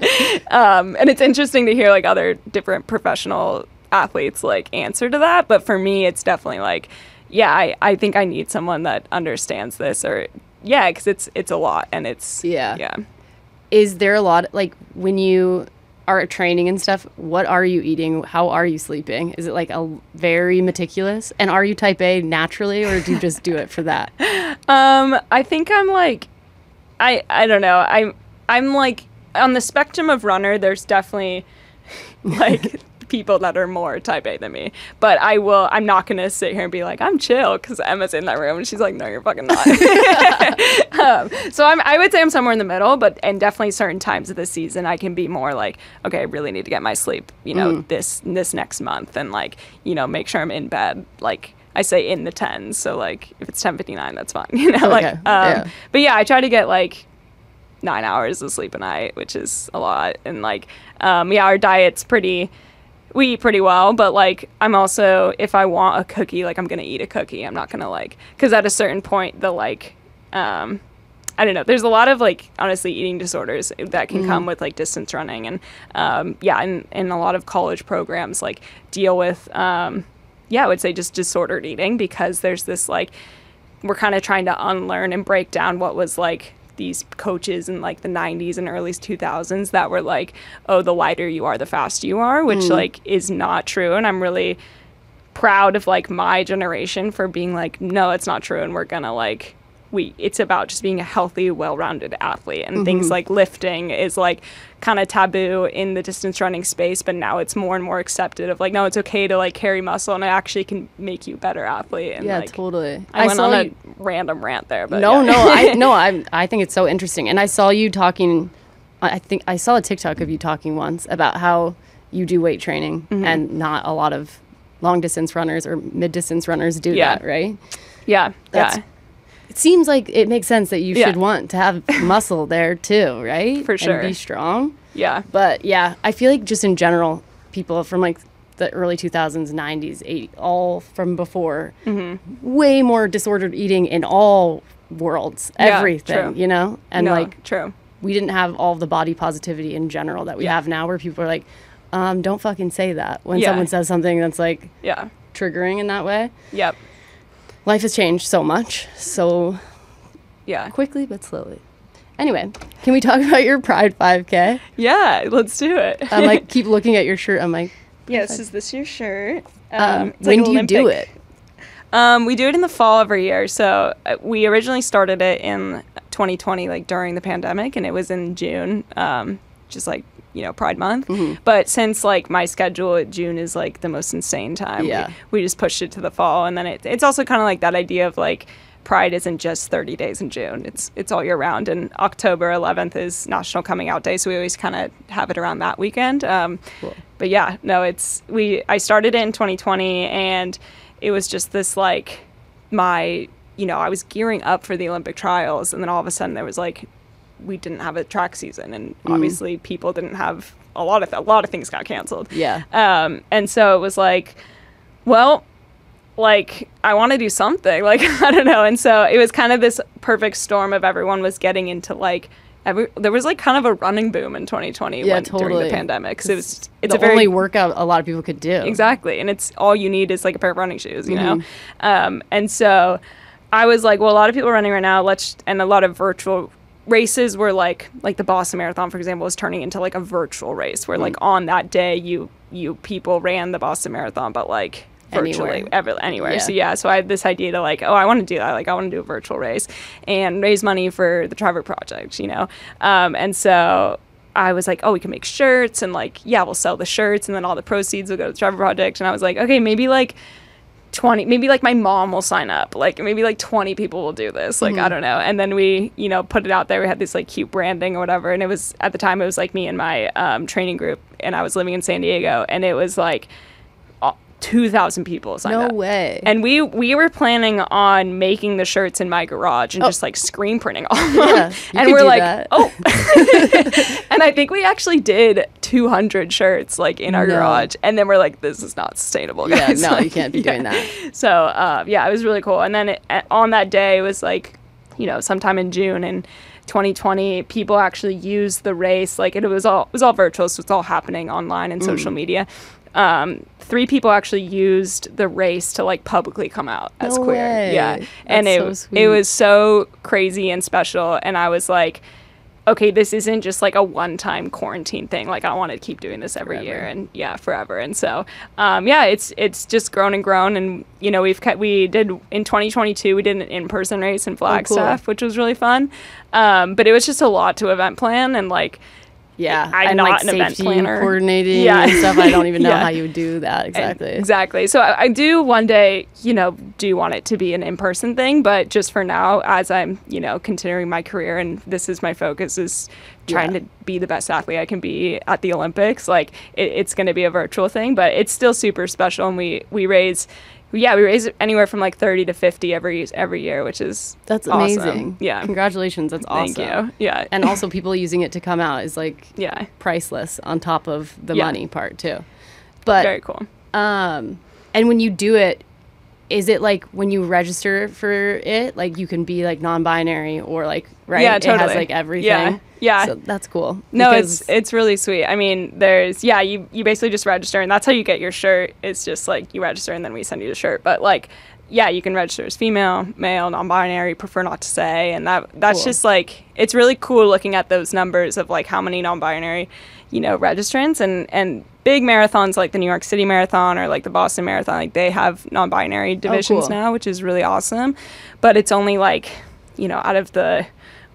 And it's interesting to hear like other different professional athletes like answer to that. But for me, it's definitely like, yeah, I think I need someone that understands this, or because it's a lot, and it's Is there a lot, like, when you are training and stuff, what are you eating? How are you sleeping? Is it like a very meticulous? And are you type A naturally, or do you just do it for that? I think I'm like, I don't know. I'm like on the spectrum of runner. There's definitely like people that are more type A than me, but I'm not gonna sit here and be like, I'm chill, because Emma's in that room and she's like, no, you're fucking not. So I would say I'm somewhere in the middle, and definitely certain times of the season I can be more like, okay, I really need to get my sleep, you know, this next month, and like, you know, make sure I'm in bed, like I say in the 10s, so like if it's 10:59, that's fine, you know. Okay. But yeah, I try to get like 9 hours of sleep a night, which is a lot. And like our diet's we eat pretty well, but like I'm also, if I want a cookie, like I'm gonna eat a cookie. I'm not gonna like, because at a certain point the like I don't know, there's a lot of like honestly eating disorders that can come with like distance running, and and a lot of college programs like deal with I would say just disordered eating, because there's this like, we're kind of trying to unlearn and break down what was like these coaches in like the 90s and early 2000s that were like, oh, the lighter you are, the faster you are, which like is not true. And I'm really proud of like my generation for being like, no, it's not true, and we're gonna like, it's about just being a healthy, well-rounded athlete. And things like lifting is like kind of taboo in the distance running space, but now it's more and more accepted of like, no, it's okay to like carry muscle, and it actually can make you a better athlete. And like, totally. I went on a random rant there, but I think it's so interesting. And I saw you talking, I think I saw a TikTok of you talking once about how you do weight training, and not a lot of long distance runners or mid distance runners do that, right? Yeah. It seems like it makes sense that you should want to have muscle there too, right? For sure. And be strong. Yeah. But yeah, I feel like just in general, people from like the early 2000s, 90s, 80s, all from before, way more disordered eating in all worlds, everything, you know? And true. We didn't have all the body positivity in general that we have now, where people are like, don't fucking say that when someone says something that's like triggering in that way. Yep. Life has changed so much, quickly but slowly. Anyway, can we talk about your Pride 5K? Yeah, let's do it. I'm like, keep looking at your shirt. I'm like, yes, is this your shirt? When do you do it? We do it in the fall every year. So we originally started it in 2020, like during the pandemic, and it was in June, just like, you know, Pride Month. But since like my schedule, June is like the most insane time. We just pushed it to the fall. And then it's also kind of like that idea of like, Pride isn't just 30 days in June. It's all year round. And October 11th is National Coming Out Day, so we always kind of have it around that weekend. Cool. But yeah, no, I started it in 2020, and it was just this like I was gearing up for the Olympic trials, and then all of a sudden there was like, we didn't have a track season, and obviously people didn't have a lot of things got canceled. And so it was like, well, like I want to do something, like I don't know. And so it was kind of this perfect storm of everyone was getting into like there was like kind of a running boom in 2020 during the pandemic. So it's the only workout a lot of people could do. Exactly. And it's all you need is like a pair of running shoes, you know? And so I was like, well, a lot of people are running right now. And a lot of virtual races were like the Boston Marathon, for example, was turning into like a virtual race where like on that day you people ran the Boston Marathon, but like virtually anywhere. So I had this idea to like, oh, I want to do that. Like I want to do a virtual race and raise money for the Trevor Project, you know? And so I was like, oh, we can make shirts and like, yeah, we'll sell the shirts and then all the proceeds will go to the Trevor Project. And I was like, okay, maybe like 20, maybe like my mom will sign up, like maybe like 20 people will do this, like I don't know. And then we, you know, put it out there. We had this like cute branding or whatever, and it was, at the time it was like me and my training group, and I was living in San Diego, and it was like 2,000 people signed up. No way. And we were planning on making the shirts in my garage and just like screen printing all of them. And we're like, and I think we actually did 200 shirts like in our garage. And then we're like, this is not sustainable, guys. Yeah, no, you can't be doing that. So it was really cool. And then on that day, it was like, you know, sometime in June in 2020, people actually used the race. Like it was all virtual, so it's all happening online and social media. 3 people actually used the race to like publicly come out as queer. Way. Yeah. And it was so crazy and special. And I was like, okay, this isn't just like a one-time quarantine thing. Like I want to keep doing this every year and forever. And so, it's just grown and grown. And, you know, we did in 2022, we did an in-person race in Flagstaff, which was really fun. But it was just a lot to event plan and like, I'm not like an event planner. Coordinating and stuff. I don't even know how you would do that exactly. Exactly. So I do one day, you know, do want it to be an in-person thing, but just for now, as I'm, you know, continuing my career and this is my focus, is trying to be the best athlete I can be at the Olympics. Like it's going to be a virtual thing, but it's still super special. And we raise anywhere from like 30 to 50 every year, which is that's awesome. Amazing. Yeah. Congratulations. That's awesome. Thank you. Yeah. And also people using it to come out is like priceless on top of the money part too. But very cool. And when you do it, is it like when you register for it, like you can be like non-binary or like, right? Yeah, totally. It has like everything. Yeah. So that's cool. No, it's really sweet. I mean, there's, you basically just register and that's how you get your shirt. It's just like you register and then we send you the shirt. But like, you can register as female, male, non-binary, prefer not to say. And that's cool. Just like, it's really cool looking at those numbers of like how many non-binary, you know, registrants and big marathons like the New York City Marathon or like the Boston Marathon, like they have non-binary divisions now, which is really awesome. But it's only like, you know, out of the,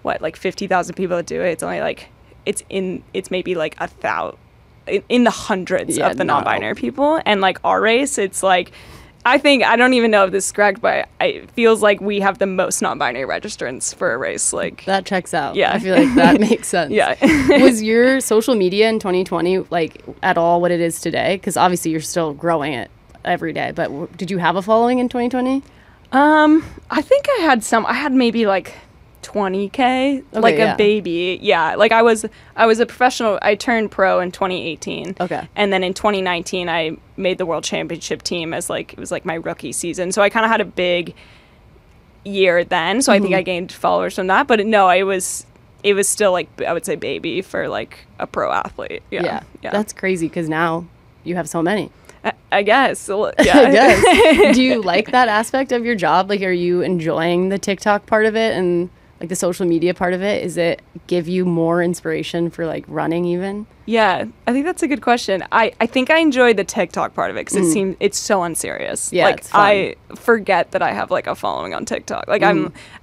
like 50,000 people that do it, it's only like, it's maybe like 1,000, in the hundreds of the non-binary people. And like our race, it's like, I don't even know if this is correct, but it feels like we have the most non-binary registrants for a race. Like that checks out. Yeah. I feel like that makes sense. Yeah. Was your social media in 2020 like at all what it is today? Because obviously you're still growing it every day, but did you have a following in 2020? I think I had maybe like 20K, like a baby. Yeah. Like I was a professional. I turned pro in 2018. Okay. And then in 2019, I made the world championship team as like, it was like my rookie season. So I kind of had a big year then. So I think I gained followers from that, but no, it was still like, I would say baby for like a pro athlete. Yeah. That's crazy. 'Cause now you have so many. I guess. Yeah. I guess. Do you like that aspect of your job? Like, are you enjoying the TikTok part of it and like the social media part of it? Is it give you more inspiration for like running even? Yeah, I think that's a good question. I think I enjoy the TikTok part of it because it's so unserious. Yeah, like it's fun. I forget that I have like a following on TikTok. Like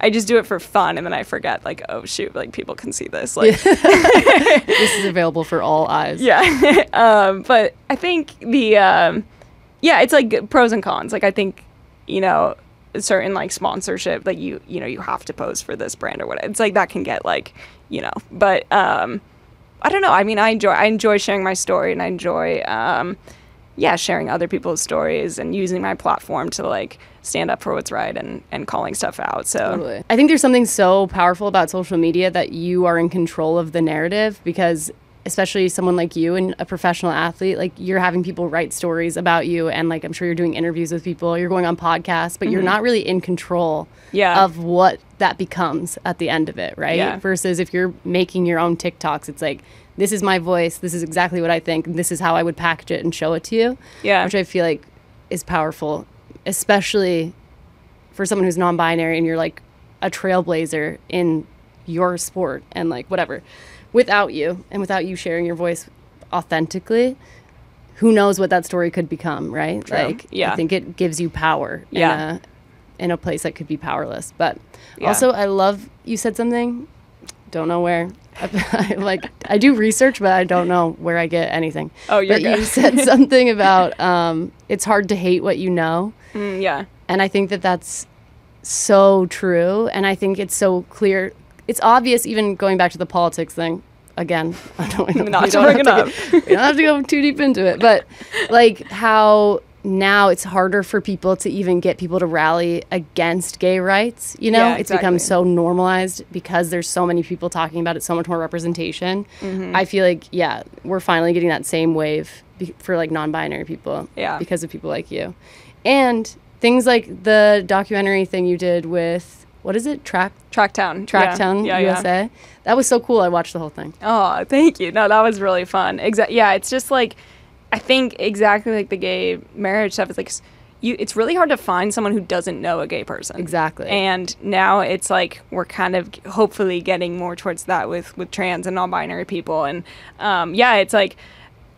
I just do it for fun and then I forget like, oh shoot, like people can see this. Like this is available for all eyes. Yeah. But I think it's like pros and cons. Like I think, you know, certain like sponsorship, like you know you have to pose for this brand or whatever. It's like that can get like, you know, but I don't know. I mean, I enjoy sharing my story and I enjoy sharing other people's stories and using my platform to like stand up for what's right and calling stuff out. So totally. I think there's something so powerful about social media that you are in control of the narrative because especially someone like you and a professional athlete, like you're having people write stories about you, and like I'm sure you're doing interviews with people, you're going on podcasts, but you're not really in control of what that becomes at the end of it, right? Yeah. Versus if you're making your own TikToks, it's like, this is my voice, this is exactly what I think, this is how I would package it and show it to you. Yeah. Which I feel like is powerful, especially for someone who's non-binary and you're like a trailblazer in your sport and like whatever. Without you sharing your voice authentically, who knows what that story could become, right? True. Like, Yeah. I think it gives you power in a place that could be powerless. But Yeah. also, I love, you said something, don't know where. I do research, but I don't know where I get anything. Oh, you're but good. You said something about it's hard to hate what you know. Yeah. And I think that that's so true. And I think it's so clear. It's obvious, even going back to the politics thing. Again, we don't have to go too deep into it. But like how now it's harder for people to even get people to rally against gay rights. You know, Yeah, it's exactly. become so normalized because there's so many people talking about it, so much more representation. I feel like, yeah, we're finally getting that same wave for like non-binary people because of people like you. And things like the documentary thing you did with, what is it? Tracktown USA. Yeah. That was so cool. I watched the whole thing. Oh, thank you. No, that was really fun. Yeah, it's just like, I think exactly like the gay marriage stuff is like, it's really hard to find someone who doesn't know a gay person. Exactly. And now it's like we're kind of hopefully getting more towards that with trans and non-binary people. And it's like,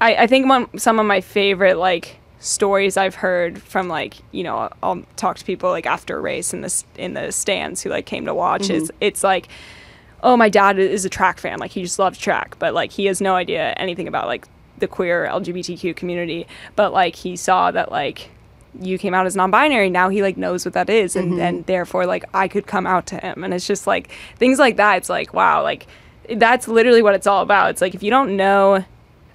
I think some of my favorite like stories I've heard from like, you know, I'll talk to people like after a race in the stands who like came to watch is it's like, oh, my dad is a track fan, like he just loves track, but like he has no idea anything about like the queer LGBTQ community, but like he saw that like you came out as non-binary, now he like knows what that is, and then therefore like I could come out to him. And it's just like things like that. It's like, wow, like that's literally what it's all about. It's like if you don't know,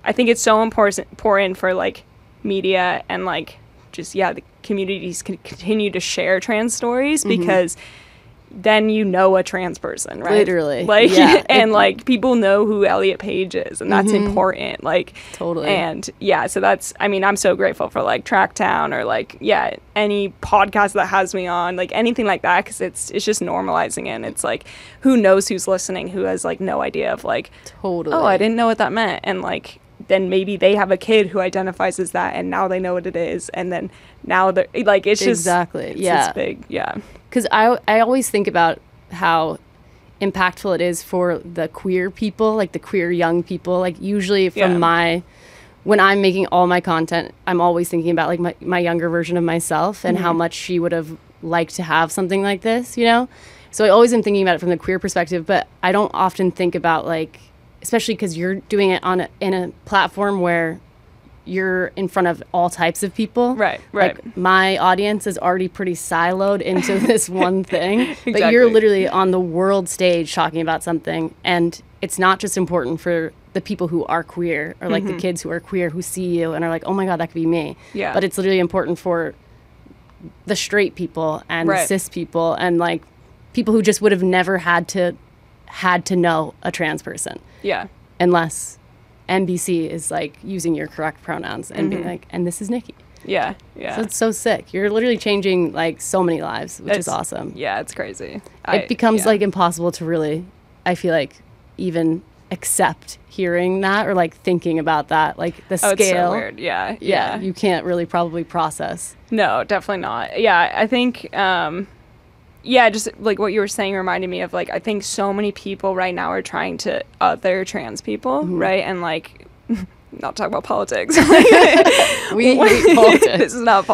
I think it's so important for like media and like just the communities can continue to share trans stories because then you know a trans person, right? Literally. Like and like people know who Elliot Page is, and that's important. Like totally. And so that's, I mean, I'm so grateful for like Tracktown or like any podcast that has me on, like anything like that, because it's just normalizing it. And it's like who knows who's listening who has like no idea of like totally. Oh, I didn't know what that meant. And like then maybe they have a kid who identifies as that, and now they know what it is, and then now they're like, it's just it's big. Because I always think about how impactful it is for the queer people, like the queer young people. Like usually from when I'm making all my content, I'm always thinking about like my younger version of myself and how much she would have liked to have something like this, you know? So I always am thinking about it from the queer perspective, but I don't often think about like, especially because you're doing it in a platform where you're in front of all types of people. Right. Like my audience is already pretty siloed into this one thing. Exactly. But you're literally on the world stage talking about something. And it's not just important for the people who are queer or like the kids who are queer who see you and are like, oh my God, that could be me. Yeah. But it's literally important for the straight people and the cis people and like people who just would have never had to know a trans person. Yeah. Unless NBC is like using your correct pronouns and being like, and this is Nikki. Yeah. So it's so sick. You're literally changing like so many lives, which is awesome. Yeah, it's crazy. It becomes like impossible to really, I feel like, even accept hearing that or like thinking about that, like the scale. It's so weird. Yeah. You can't really probably process. No, definitely not. Yeah, I think just like what you were saying reminded me of like, I think so many people right now are trying to other trans people, right? And like, not talk about politics. We hate politics. This is not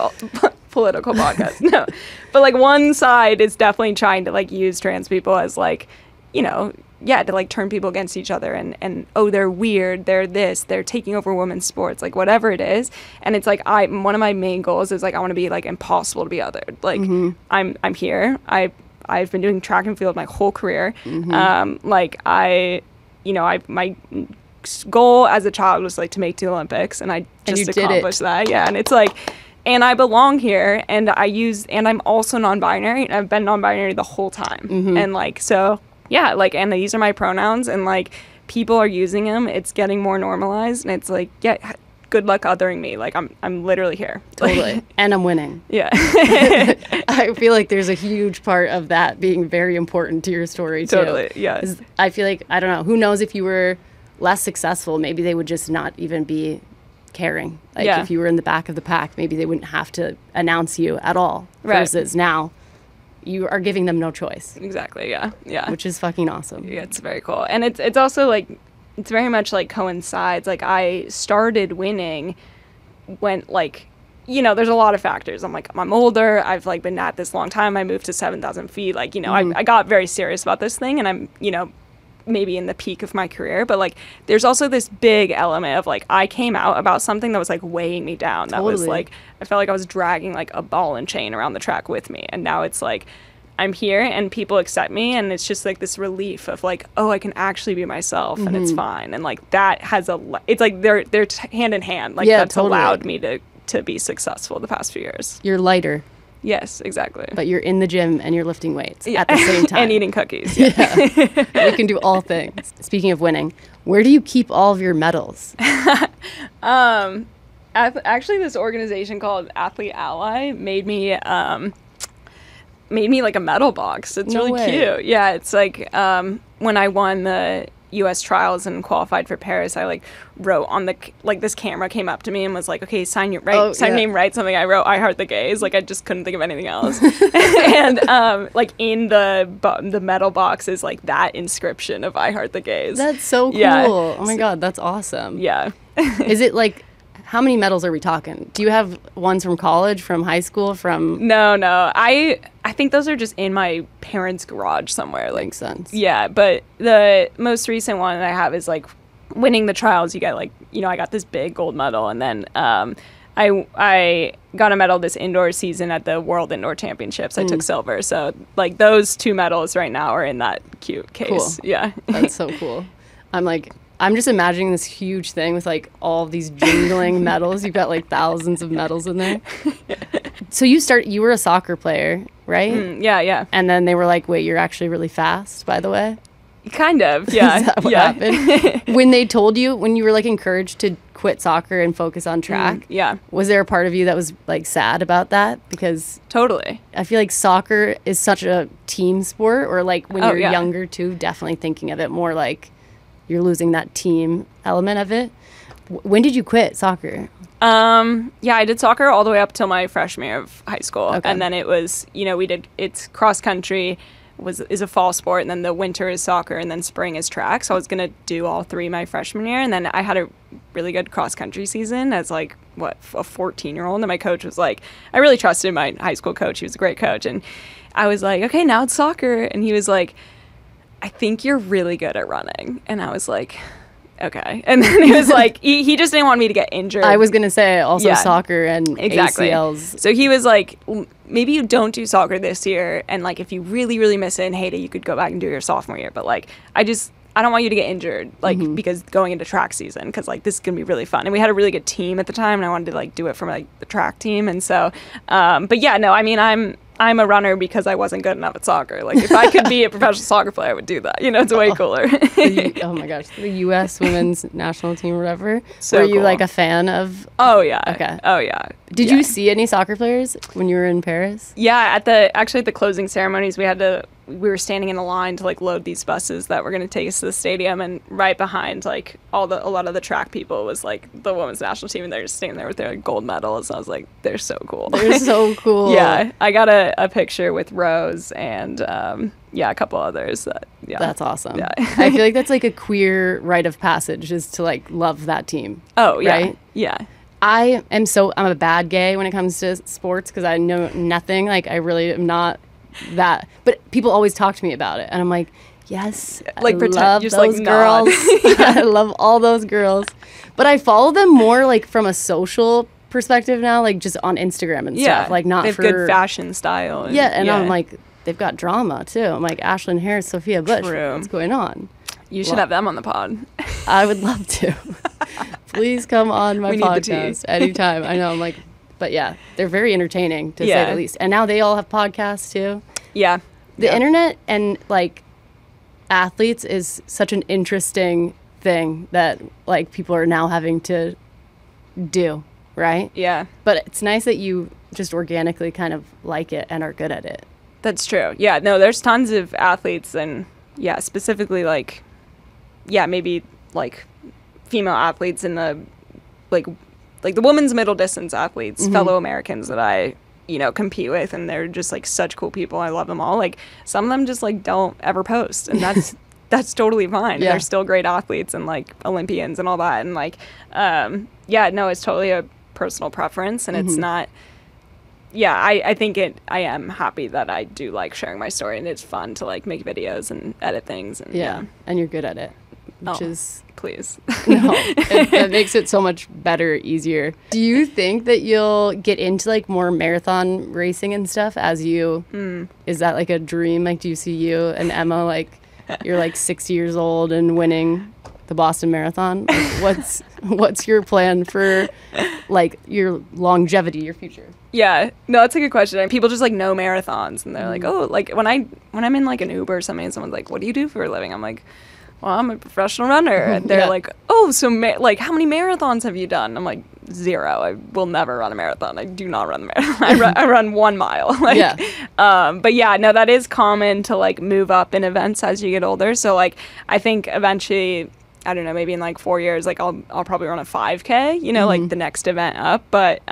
political podcast. No. But like one side is definitely trying to like use trans people as like, you know, to like turn people against each other and oh, they're weird, they're this, they're taking over women's sports, like whatever it is. And it's like one of my main goals is like I want to be like impossible to be othered. Like I'm here. I've been doing track and field my whole career. Like my goal as a child was like to make the Olympics, and I just accomplished that. Yeah, and it's like, and I belong here, and I'm also non-binary, and I've been non-binary the whole time, and like so. Yeah, like, and these are my pronouns, and like people are using them. It's getting more normalized, and it's like, yeah, good luck othering me. Like, I'm literally here. Totally. And I'm winning. Yeah. I feel like there's a huge part of that being very important to your story, too. Totally, yeah. I feel like, I don't know, who knows if you were less successful, maybe they would just not even be caring. Like, if you were in the back of the pack, maybe they wouldn't have to announce you at all. Right. Versus now, you are giving them no choice. Exactly, yeah. Yeah. Which is fucking awesome. Yeah, it's very cool. And it's also, like, it's very much, like, coincides. Like, I started winning when, like, you know, there's a lot of factors. I'm older. I've, like, been at this long time. I moved to 7,000 feet. Like, you know, I got very serious about this thing, and I'm, you know, maybe in the peak of my career. But, like, there's also this big element of, like, I came out about something that was, like, weighing me down. That was, like, I felt like I was dragging, like, a ball and chain around the track with me. And now it's, like, I'm here and people accept me, and it's just like this relief of like, oh, I can actually be myself and it's fine. And like that has it's like they're hand in hand. Like that's allowed me to be successful the past few years. You're lighter. Yes, exactly. But you're in the gym and you're lifting weights at the same time. And eating cookies. Yeah. We can do all things. Speaking of winning, where do you keep all of your medals? Actually, this organization called Athlete Ally made me like a medal box. It's really cute. Yeah, it's like when I won the U.S. trials and qualified for Paris, I like wrote on the like this camera came up to me and was like, okay, sign your name right, something. I wrote I heart the gays. Like I just couldn't think of anything else. And like in the medal box is like that inscription of I heart the gays. That's so cool. Yeah. Oh my god, that's awesome. Yeah. Is it like, how many medals are we talking? Do you have ones from college, from high school, from... No. I think those are just in my parents' garage somewhere. Like, makes sense. Yeah, but the most recent one I have is, like, winning the trials. You get, like, you know, I got this big gold medal, and then I got a medal this indoor season at the World Indoor Championships. I took silver. So, like, those two medals right now are in that cute case. Cool. Yeah. That's so cool. I'm just imagining this huge thing with like all of these jingling medals. You've got like thousands of medals in there. So you were a soccer player, right? Yeah. And then they were like, wait, you're actually really fast, by the way? Kind of, yeah. Is that what happened? When they told you, when you were like encouraged to quit soccer and focus on track, was there a part of you that was like sad about that? Because totally. I feel like soccer is such a team sport, or like when you're younger too, definitely thinking of it more like you're losing that team element of it. When did you quit soccer? I did soccer all the way up till my freshman year of high school. Okay. And then it was, you know, it's cross country is a fall sport, and then the winter is soccer, and then spring is track. So I was going to do all three my freshman year. And then I had a really good cross country season as like, a 14-year-old. And my coach was like, I really trusted my high school coach. He was a great coach. And I was like, okay, now it's soccer. And he was like, I think you're really good at running. And I was like, okay. And then he was like, he just didn't want me to get injured. I was going to say also soccer and ACLs. So he was like, maybe you don't do soccer this year. And like, if you really, really miss it and hate it, you could go back and do your sophomore year. But like, I don't want you to get injured, like, because going into track season, because like this is going to be really fun. And we had a really good team at the time, and I wanted to like do it for like the track team. And so, but yeah, no, I mean, I'm a runner because I wasn't good enough at soccer. Like, if I could be a professional soccer player, I would do that. You know, it's way cooler. Oh my gosh, the U.S. women's national team or whatever. So were you cool. like a fan of? Oh yeah. Okay. Oh yeah. Did you see any soccer players when you were in Paris? Yeah, at the closing ceremonies, we were standing in a line to like load these buses that were going to take us to the stadium, and right behind like a lot of the track people was like the women's national team, and they're just standing there with their like, gold medals. And I was like, they're so cool. They're so cool. Yeah, I got a picture with Rose and a couple others. That's awesome. Yeah. I feel like that's like a queer rite of passage, is to like love that team. Oh yeah, right? Yeah. I'm a bad gay when it comes to sports, because I know nothing. Like, I really am not that, but people always talk to me about it, and I'm like, yes, like, I love just those like girls. I love all those girls, but I follow them more like from a social perspective now, like just on Instagram and stuff, like not they have for good fashion style. And I'm like, they've got drama too. I'm like, Ashlyn Harris, Sophia Bush, what's going on? You should have them on the pod. I would love to. Please come on my podcast anytime. I know, I'm like, but yeah, they're very entertaining, to say the least. And now they all have podcasts too. Yeah. The internet and like athletes is such an interesting thing that like people are now having to do, right? Yeah. But it's nice that you just organically kind of like it and are good at it. That's true. Yeah, no, there's tons of athletes and yeah, specifically like, yeah, maybe like female athletes in the like the women's middle distance athletes, fellow Americans that I, compete with, and they're just like such cool people. I love them all. Like some of them just like don't ever post, and that's totally fine. Yeah. They're still great athletes and like Olympians and all that. And like, yeah, no, it's totally a personal preference, and it's not. Yeah, I think I am happy that I do like sharing my story, and it's fun to like make videos and edit things. And yeah. And you're good at it, which is please. No, it makes it so much better, easier. Do you think that you'll get into like more marathon racing and stuff as you? Is that like a dream? Like, do you see you and Emma like you're like 60 years old and winning the Boston Marathon? Like, what's your plan for like your longevity, your future? Yeah, no, that's a good question. And people just like know marathons, and they're like, oh, like when I'm in like an Uber or something, and someone's like, what do you do for a living? I'm like, well, I'm a professional runner. And they're like, oh, so like how many marathons have you done? I'm like, 0. I will never run a marathon. I do not run the marathon. I run 1 mile. Like, but yeah, no, that is common to like move up in events as you get older. So like, I think eventually, I don't know, maybe in like 4 years, like I'll probably run a 5K, like the next event up. But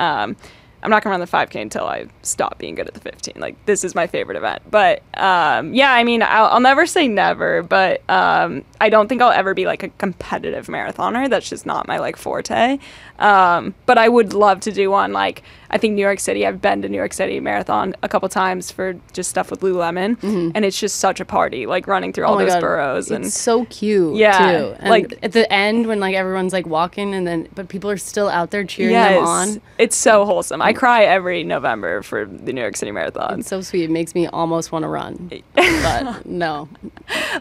I'm not gonna run the 5K until I stop being good at the 15. Like, this is my favorite event. But yeah, I mean, I'll never say never, but I don't think I'll ever be like a competitive marathoner. That's just not my like forte. But I would love to do one. Like, I think New York City, I've been to New York City Marathon a couple times for just stuff with Lululemon, and it's just such a party, like running through all those boroughs. And it's so cute, too. And like at the end when like everyone's like walking, but people are still out there cheering them on. It's so wholesome. I cry every November for the New York City Marathon. It's so sweet. It makes me almost want to run, but no.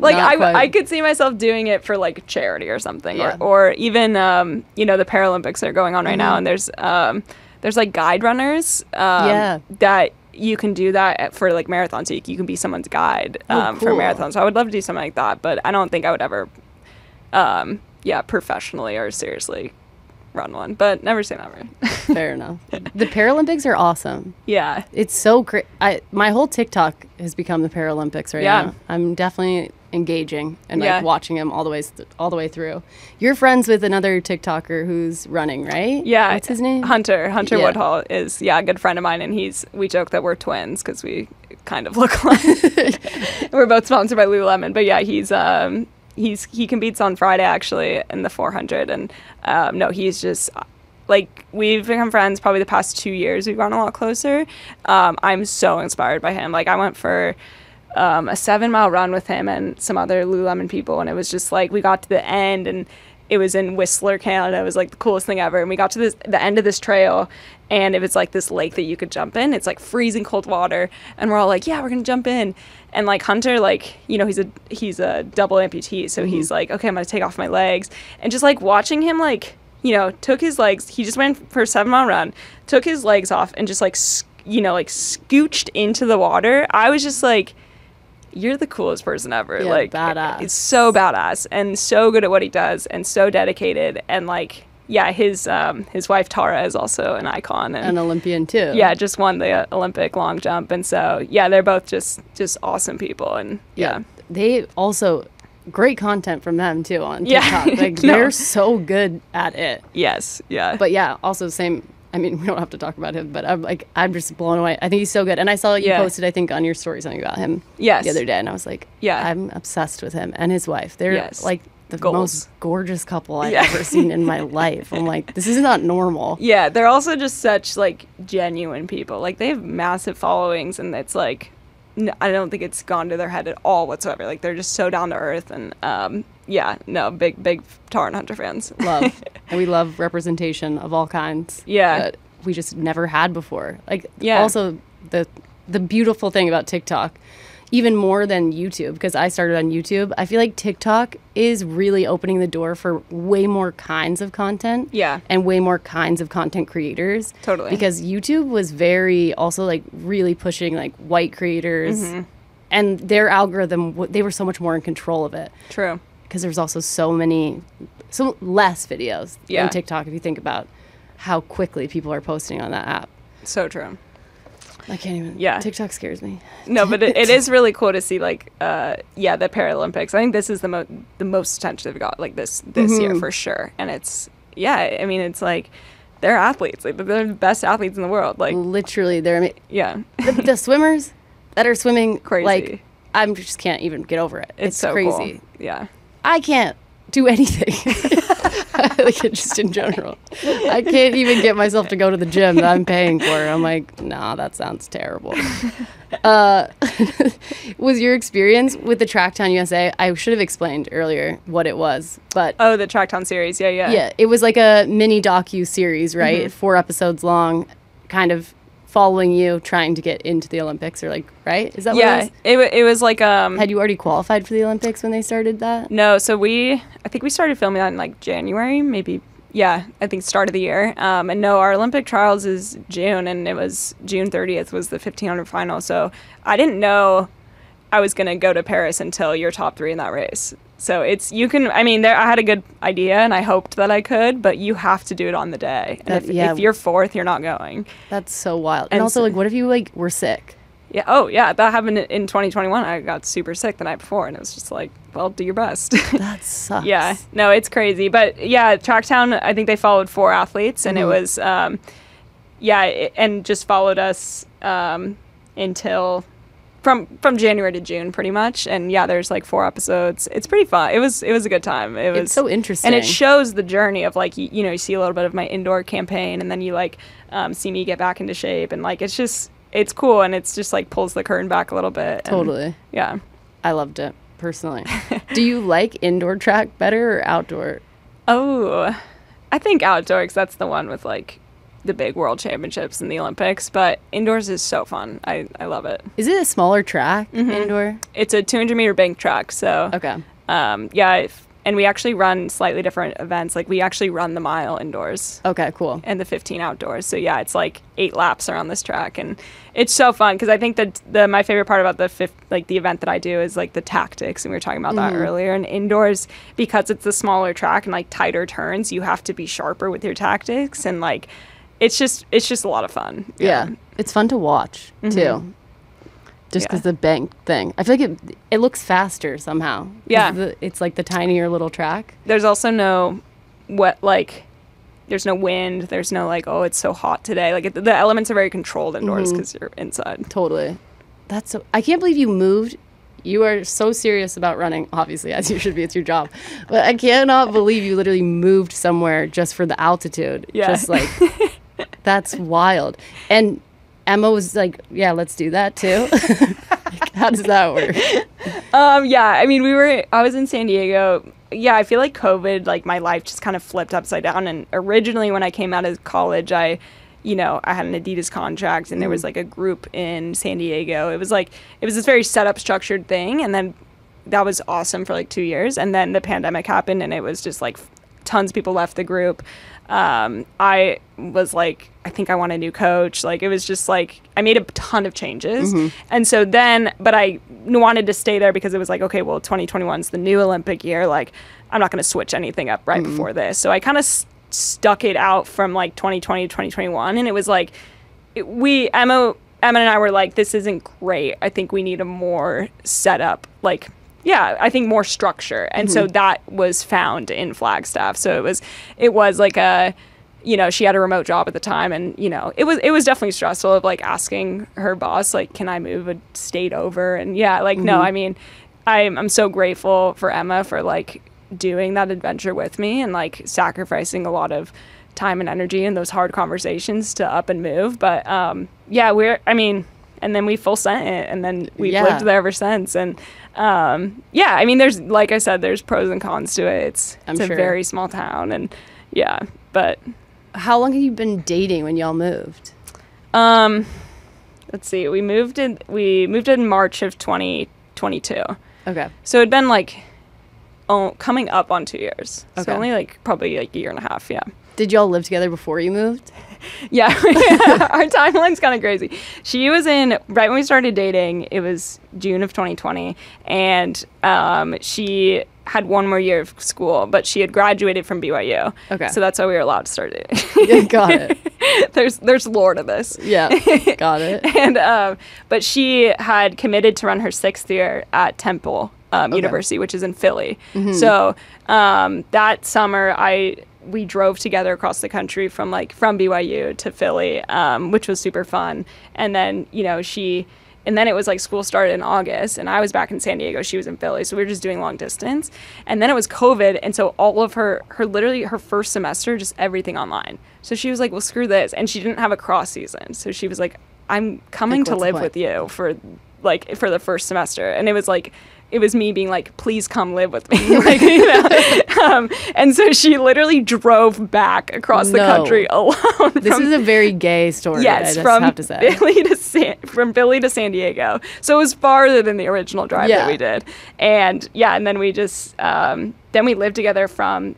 Like I could see myself doing it for like charity or something, or even the Paralympics are going on right now, and there's like guide runners that you can do that for like marathons. So you can be someone's guide for marathons. So I would love to do something like that, but I don't think I would ever professionally or seriously run one, but never say never. Fair enough. The Paralympics are awesome. Yeah. It's so great. My whole TikTok has become the Paralympics right now. I'm definitely engaging and like watching them all the way through. You're friends with another TikToker who's running, right? Yeah. What's his name? Hunter Woodhull is a good friend of mine, and we joke that we're twins because we kind of look alike. We're both sponsored by Lululemon, but yeah, he competes on Friday actually in the 400, and no, he's just like, we've become friends probably the past 2 years. We've gotten a lot closer. I'm so inspired by him. Like, I went for a 7-mile run with him and some other Lululemon people, and it was just like, we got to the end, and it was in Whistler, Canada. It was like the coolest thing ever. And we got to the end of this trail, and it was like this lake that you could jump in. It's like freezing cold water, and we're all like, yeah, we're gonna jump in. And like Hunter, like, he's a double amputee, so he's like, okay, I'm gonna take off my legs. And just like watching him, like, took his legs, he just went for a 7-mile run, took his legs off, and just like scooched into the water. I was just like, you're the coolest person ever. Yeah, like, badass. It's so badass and so good at what he does and so dedicated. And like, yeah, his wife Tara is also an icon and an Olympian too. Yeah, just won the Olympic long jump, and so yeah, they're both just awesome people. And yeah, they also great content from them too on TikTok. Like, they're so good at it. Yes, yeah. But yeah, also same. I mean, we don't have to talk about him, but I'm just blown away. I think he's so good. And I saw you posted, I think, on your story something about him the other day, and I was like, I'm obsessed with him and his wife. They're like the most gorgeous couple I've ever seen in my life. I'm like, this is not normal. Yeah, they're also just such like genuine people. Like, they have massive followings, and it's like, I don't think it's gone to their head at all whatsoever. Like, they're just so down to earth, and big Tara and Hunter fans. Love. And we love representation of all kinds. Yeah. That we just never had before. Like, also the beautiful thing about TikTok, even more than YouTube, because I started on YouTube, I feel like TikTok is really opening the door for way more kinds of content. Yeah. And way more kinds of content creators. Totally. Because YouTube was very also like really pushing like white creators and their algorithm, they were so much more in control of it. True. Because there's also so less videos than TikTok if you think about how quickly people are posting on that app. So true. I can't even. Yeah. TikTok scares me. No, but it is really cool to see, like, the Paralympics. I think this is the most attention they've got, like, this year for sure. And it's, I mean, it's like, they're athletes. Like, they're the best athletes in the world. Like, literally, they're yeah. the swimmers that are swimming crazy. Like, I just can't even get over it. It's so crazy. Cool. Yeah. I can't do anything. Like, just in general, I can't even get myself to go to the gym that I'm paying for. I'm like, nah, that sounds terrible. Was your experience with the Tracktown USA? I should have explained earlier what it was, but the Tracktown series, yeah, it was like a mini docu series, right? 4 episodes long, kind of following you trying to get into the Olympics, or like, right? Is that what it was? It was like Had you already qualified for the Olympics when they started that? No, so I think we started filming that in like January, maybe. Yeah, I think start of the year. And no, our Olympic trials is June, and it was June 30th was the 1500 final. So I didn't know I was going to go to Paris until you're top 3 in that race. So I had a good idea and I hoped that I could, but you have to do it on the day. And if you're 4th, you're not going. That's so wild. And also, like, what if you like were sick? Yeah. Oh, yeah. That happened in 2021. I got super sick the night before, and it was just like, well, do your best. That sucks. Yeah. No, it's crazy. But yeah, Tracktown, I think they followed 4 athletes, and it was, and just followed us until from January to June, pretty much. And yeah, there's like 4 episodes. It's pretty fun. It was a good time. It's so interesting. And it shows the journey of like, you see a little bit of my indoor campaign, and then you like see me get back into shape, and like it's cool, and it's just like pulls the curtain back a little bit. Totally. Yeah. I loved it personally. Do you like indoor track better or outdoor? Oh, I think outdoor, 'cause that's the one with like the big world championships and the Olympics, but indoors is so fun. I love it. Is it a smaller track indoor? It's a 200-meter bank track, so okay. And we actually run slightly different events. Like, we actually run the mile indoors. Okay, cool. And the 15 outdoors. So yeah, it's like 8 laps around this track, and it's so fun because I think that my favorite part about the event that I do is like the tactics, and we were talking about that earlier. And indoors, because it's a smaller track and like tighter turns, you have to be sharper with your tactics, and like it's just a lot of fun. Yeah, it's fun to watch too. Just because the bank thing, I feel like it looks faster somehow. Yeah, it's like the tinier little track. There's also there's no wind. There's no like, oh, it's so hot today. Like the elements are very controlled indoors because you're inside. Totally. I can't believe you moved. You are so serious about running, obviously, as you should be. It's your job. But I cannot believe you literally moved somewhere just for the altitude. Yeah. Just like, that's wild. And Emma was like, yeah, let's do that too. Like, how does that work? I mean, I was in San Diego. Yeah, I feel like COVID, like my life just kind of flipped upside down. And originally when I came out of college, I had an Adidas contract, and there was like a group in San Diego. It was this very set up, structured thing. And then that was awesome for like 2 years. And then the pandemic happened, and it was just like tons of people left the group. I was like, I think I want a new coach. Like, it was just like, I made a ton of changes. And so then, but I wanted to stay there because it was like, okay, well, 2021 is the new Olympic year. Like, I'm not going to switch anything up right before this. So I kind of stuck it out from like 2020 to 2021. And it was like, Emma and I were like, this isn't great. I think we need a more setup, like, yeah, I think more structure. And so that was found in Flagstaff. So it was like she had a remote job at the time, and it was definitely stressful of like asking her boss, like, can I move a state over? And yeah, like, no, I mean, I'm so grateful for Emma for like doing that adventure with me and like sacrificing a lot of time and energy in those hard conversations to up and move. But and then we full sent it, and then we've lived there ever since. And I mean, there's, like I said, there's pros and cons to it. It's a very small town, and yeah. But how long have you been dating when y'all moved? Let's see. We moved in March of 2022. Okay. So it'd been like coming up on 2 years. Okay. So only like probably like a year and a half. Yeah. Did y'all live together before you moved? Yeah, our timeline's kind of crazy. She was in, right when we started dating, it was June of 2020, and she had one more year of school, but she had graduated from BYU. Okay. So that's why we were allowed to start dating. Yeah, got it. There's lore to this. Yeah, got it. And but she had committed to run her 6th year at Temple University, which is in Philly. Mm-hmm. So that summer, we drove together across the country from BYU to Philly, which was super fun. And then, and then it was like school started in August, and I was back in San Diego. She was in Philly. So we were just doing long distance. And then it was COVID. And so all of her first semester, just everything online. So she was like, well, screw this. And she didn't have a cross season. So she was like, I'm coming to live with you for the first semester. And it was me being like, please come live with me. And so she literally drove back across the country alone. This is a very gay story. Yes, I just have to say. From Philly to San Diego. So it was farther than the original drive that we did. And and then we just, then we lived together from,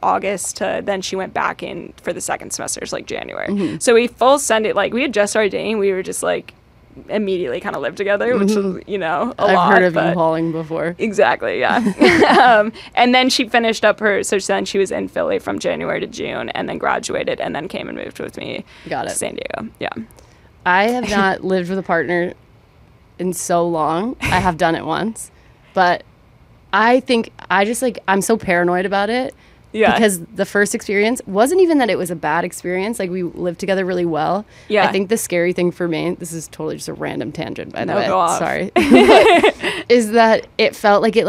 August to then she went back in for the second semester, January. Mm-hmm. So we full send it, we had just started dating. We were just immediately kind of lived together, which was, a lot. I've heard of you hauling before. Exactly, yeah. And then she finished up so then she was in Philly from January to June and then graduated and then came and moved with me to San Diego. Yeah. I have not lived with a partner in so long. I have done it once, but I think I'm so paranoid about it. Yeah. Because the first experience wasn't even that it was a bad experience. We lived together really well. Yeah. I think the scary thing for me, this is totally just a random tangent, by the way. Go off. Sorry. Is that it felt like it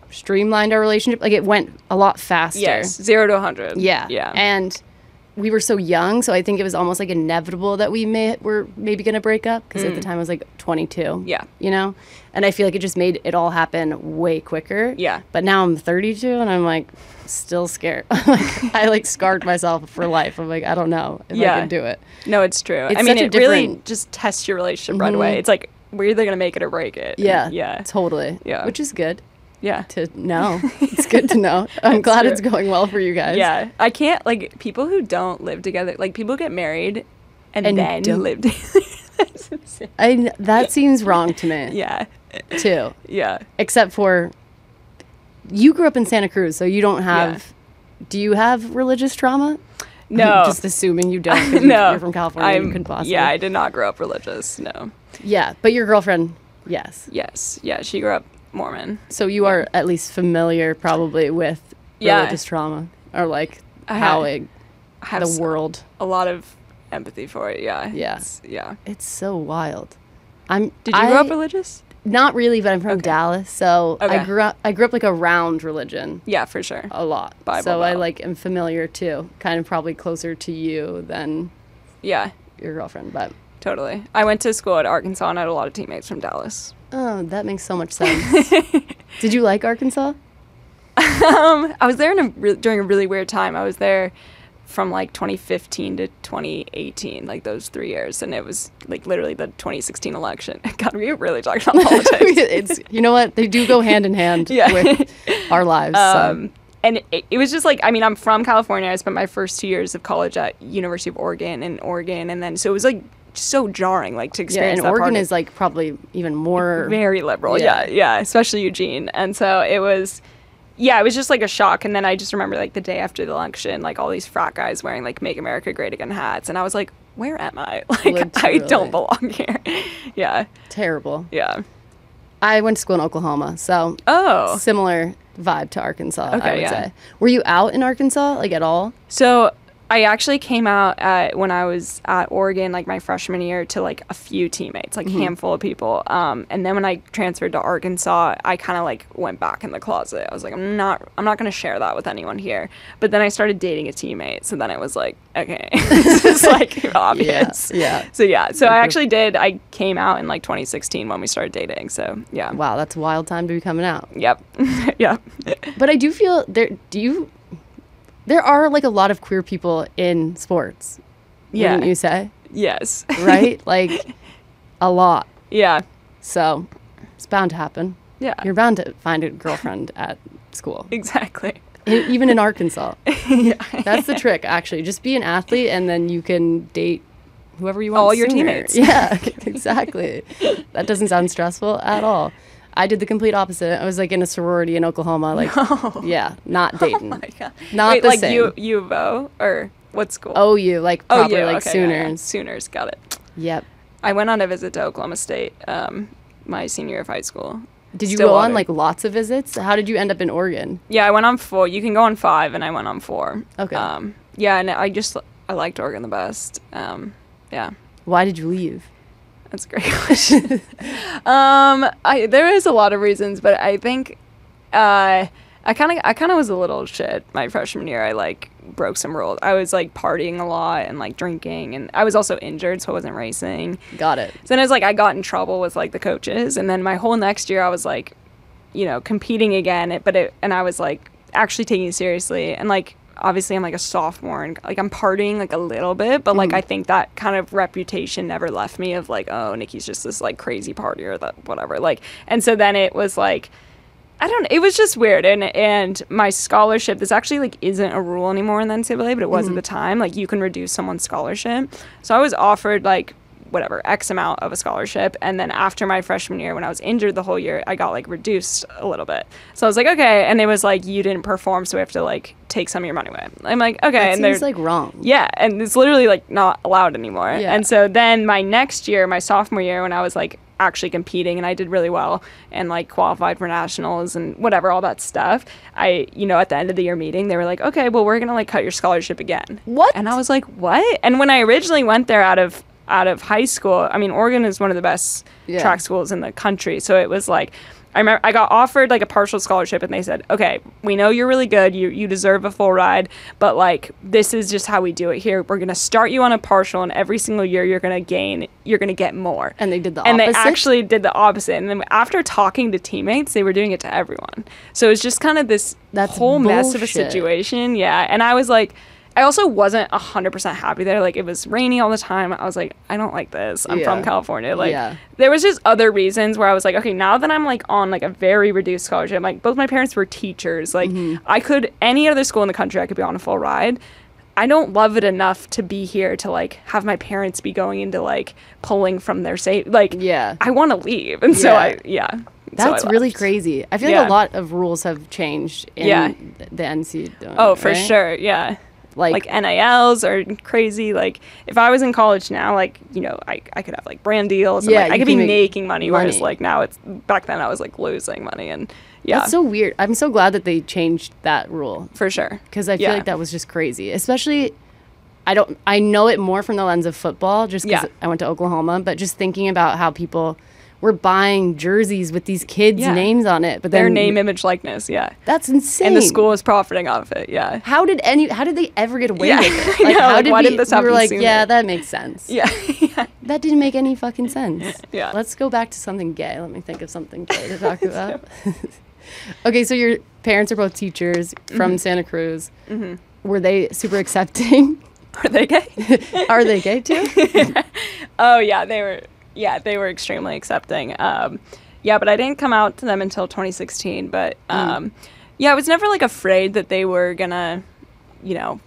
streamlined our relationship. It went a lot faster. Yes. 0 to 100. Yeah. Yeah. And we were so young, so I think it was almost inevitable that we were maybe going to break up because at the time I was 22. Yeah. And I feel it just made it all happen way quicker. Yeah. But now I'm 32 and I'm still scared. I scarred myself for life. I'm I don't know if I can do it. No, it's true. It really just tests your relationship right away. It's we're either going to make it or break it. Yeah. And, yeah. Totally. Yeah. Which is good. Yeah. To know. It's good to know. I'm glad it's going well for you guys. Yeah. I can't, people who don't live together, people get married and then live together. That seems wrong to me. Yeah. Too. Yeah. Except for, you grew up in Santa Cruz, so you don't have, do you have religious trauma? No. I'm just assuming you don't. No. You're from California. You couldn't possibly. Yeah, I did not grow up religious. No. Yeah. But your girlfriend, yes. Yes. Yeah. She grew up Mormon. So you are at least familiar probably with religious trauma or how the world. A lot of empathy for it. Yeah. Yeah. It's so wild. Did you grow up religious? Not really, but I'm from Dallas, so I grew up around religion. Yeah, for sure. A lot. Bible so Belt. I am familiar too. Kind of probably closer to you than your girlfriend, but totally. I went to school at Arkansas and I had a lot of teammates from Dallas. Oh, that makes so much sense. Did you like Arkansas? I was there during a really weird time. I was there from 2015 to 2018, those 3 years, and it was literally the 2016 election. God, we were really talking about politics. You know what? They do go hand in hand with our lives. And it was just I'm from California. I spent my first 2 years of college at University of Oregon in Oregon, and then so it was so jarring to experience and that Oregon is probably even more very liberal. Yeah, especially Eugene. And so it was just a shock. And then I just remember the day after the election, all these frat guys wearing Make America Great Again hats, and I was like, where am I? I don't belong here. Yeah. Terrible. Yeah. I went to school in Oklahoma, so similar vibe to Arkansas, I would say. Were you out in Arkansas at all? So I actually came out when I was at Oregon, my freshman year, to a few teammates, handful of people. And then when I transferred to Arkansas, I kind of went back in the closet. I was I'm not going to share that with anyone here. But then I started dating a teammate, so then it was okay, this is obvious. Yeah. So I actually did. I came out in 2016 when we started dating. So yeah. Wow, that's a wild time to be coming out. Yep. Yeah. But I do feel there are a lot of queer people in sports. Yeah. Wouldn't you say? Yes. Right? A lot. Yeah. So it's bound to happen. Yeah. You're bound to find a girlfriend at school. Exactly. Even in Arkansas. Yeah. That's the trick, actually. Just be an athlete, and then you can date whoever you want. All your sooner. teammates. Yeah, exactly. That doesn't sound stressful at all. I did the complete opposite. I was like in a sorority in Oklahoma. Like, yeah, not Dayton. Oh my God. Not Wait, the like same. U of O, or what school? OU, like proper, OU, like okay, Sooners. yeah, yeah. Sooners, got it. Yep. I went on a visit to Oklahoma State my senior year of high school. Did you go on like lots of visits? How did you end up in Oregon? Yeah, I went on 4. You can go on 5, and I went on 4. Okay. Yeah, and I liked Oregon the best. Yeah. Why did you leave? That's a great question. There is a lot of reasons, but I think I kind of was a little shit my freshman year. I like broke some rules. I was like partying a lot and like drinking, and I was also injured, so I wasn't racing. Got it. So then it was like I got in trouble with like the coaches, and then my whole next year I was like, competing again. And I was like actually taking it seriously, and like obviously I'm like a sophomore and like I'm partying like a little bit, but like I think that kind of reputation never left me of like, oh, Nikki's just this like crazy partier, that whatever. Like, and so then it was like, I don't know, it was just weird. And my scholarship, this actually like isn't a rule anymore in the NCAA, but it was at the time. Like you can reduce someone's scholarship. So I was offered like whatever X amount of a scholarship, and then after my freshman year when I was injured the whole year, I got like reduced a little bit. So I was like, okay, and it was like, you didn't perform, so we have to like take some of your money away. I'm like, okay. That and seems like wrong. Yeah, and it's literally like not allowed anymore. Yeah. And so then my next year, my sophomore year, when I was like actually competing and I did really well and like qualified for nationals and whatever, all that stuff, I at the end of the year meeting, they were like, okay, well, we're gonna like cut your scholarship again. What? And I was like, what? And when I originally went there out of high school, I mean, Oregon is one of the best track schools in the country. So it was like, I remember I got offered like a partial scholarship, and they said, okay, we know you're really good. You deserve a full ride, but like, this is just how we do it here. We're going to start you on a partial, and every single year you're going to get more. And they did the opposite? And they actually did the opposite. And then after talking to teammates, they were doing it to everyone. So it was just kind of this whole mess of a situation. Yeah. And I was like, I also wasn't 100% happy there. Like, it was rainy all the time. I was like, I don't like this. I'm from California. Like, there was just other reasons where I was like, okay, now that I'm like on like a very reduced scholarship, like both my parents were teachers. Like, I could, any other school in the country, I could be on a full ride. I don't love it enough to be here to like have my parents be going into like pulling from their I want to leave. And so That's really crazy. I feel like a lot of rules have changed in the NC. Oh, for sure. Yeah. Like NILs are crazy. Like, if I was in college now, like, I could have like brand deals. And, I could be making money. Whereas like now back then I was like losing money. And that's so weird. I'm so glad that they changed that rule. For sure. Because I feel like that was just crazy. Especially, I know it more from the lens of football just because I went to Oklahoma, but just thinking about how people were buying jerseys with these kids' names on it, but then their name, image, likeness, that's insane. And the school is profiting off it, How did they ever get away with it? Like, how did why did this happen? We were like, that makes sense. Yeah. That didn't make any fucking sense. Yeah. Let's go back to something gay. Let me think of something gay to talk about. Okay, so your parents are both teachers from Santa Cruz. Were they super accepting? Are they gay? Are they gay too? Oh yeah, they were. Yeah, they were extremely accepting. But I didn't come out to them until 2016. But I was never like afraid that they were gonna,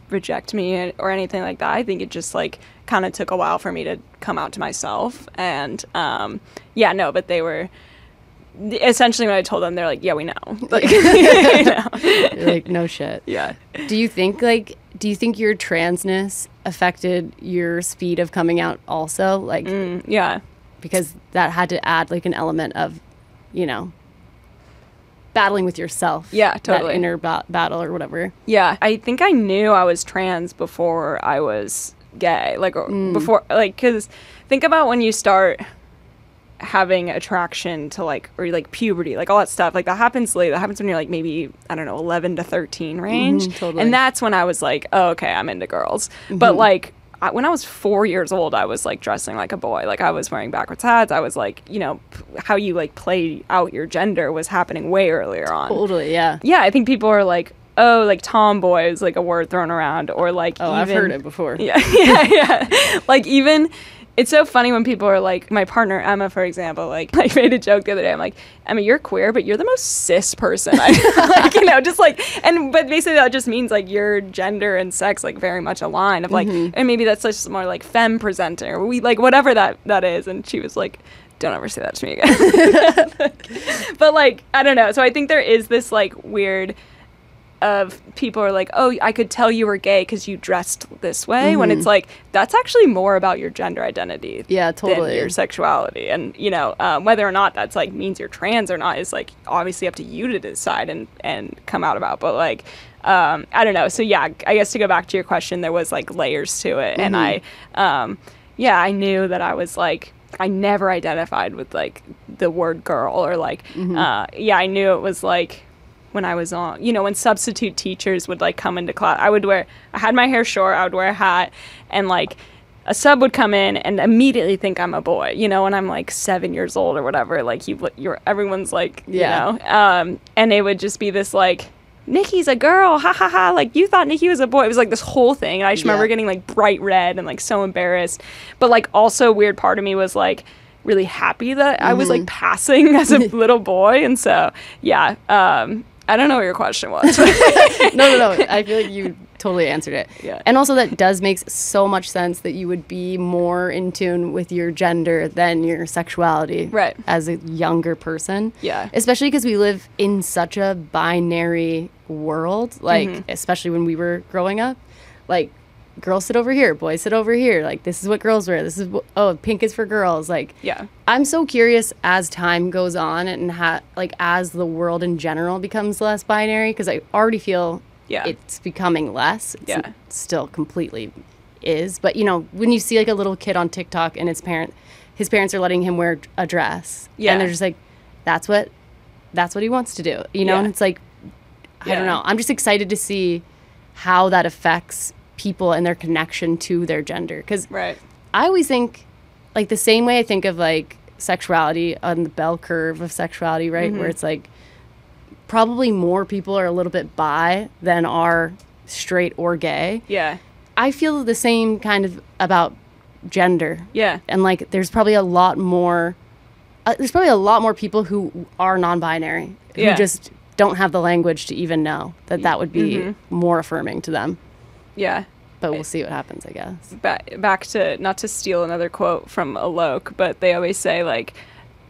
reject me or anything like that. I think it just like kind of took a while for me to come out to myself. And but they were essentially, when I told them, they're like, yeah, we know. Like, You're like, no shit. Yeah. Do you think your transness affected your speed of coming out also? Like, because that had to add like an element of, battling with yourself. Yeah, totally. That inner battle or whatever. Yeah. I think I knew I was trans before I was gay. Like, before, like, because think about when you start having attraction to like, or like puberty, like all that stuff, like that happens late. That happens when you're like maybe, I don't know, 11 to 13 range. Totally. And that's when I was like, oh, okay, I'm into girls. But like, when I was 4 years old, I was like dressing like a boy. Like, I was wearing backwards hats. I was like, how you like play out your gender was happening way earlier on. Totally, yeah. Yeah, I think people are like, oh, like tomboy is like a word thrown around, or like, I've heard it before. Yeah. Like, even It's so funny when people are like, my partner Emma, for example, like I made a joke the other day. I'm like, Emma, you're queer, but you're the most cis person I like, you know, just like, but basically that just means like your gender and sex like very much align of like, and maybe that's just more like femme presenting or we like whatever that is. And she was like, don't ever say that to me again. But like, I don't know. So I think there is this like weird of people are like, oh, I could tell you were gay because you dressed this way, when it's like, that's actually more about your gender identity than your sexuality. And, you know, whether or not that's like means you're trans or not is like obviously up to you to decide and come out about. But like, I don't know. So yeah, I guess to go back to your question, there was like layers to it. And I knew that I was like, I never identified with like the word girl or like, I knew it was like, when I was on, you know, when substitute teachers would like come into class, I had my hair short, I would wear a hat, and like a sub would come in and immediately think I'm a boy, you know, and I'm like 7 years old or whatever, like everyone's like, you know, and it would just be this like, Nikki's a girl, ha ha ha, like you thought Nikki was a boy. It was like this whole thing, and I just remember getting like bright red and like so embarrassed, but like also a weird part of me was like really happy that I was like passing as a little boy. And so I don't know what your question was. No. I feel like you totally answered it. Yeah. And also that does make so much sense that you would be more in tune with your gender than your sexuality as a younger person. Yeah. Especially because we live in such a binary world, like especially when we were growing up. Like girls sit over here, boys sit over here. Like this is what girls wear. This is pink is for girls. Like I'm so curious as time goes on and like as the world in general becomes less binary, because I already feel it's becoming less. It's still completely is, but you know when you see like a little kid on TikTok and his parents are letting him wear a dress, and they're just like, that's what he wants to do, you know, and it's like I don't know. I'm just excited to see how that affects people and their connection to their gender, because I always think like the same way I think of like sexuality on the bell curve of sexuality, right, where it's like probably more people are a little bit bi than are straight or gay. I feel the same kind of about gender. And like there's probably a lot more people who are non-binary who just don't have the language to even know that would be more affirming to them. But we'll see what happens, I guess. Back to, not to steal another quote from Alok, but they always say, like,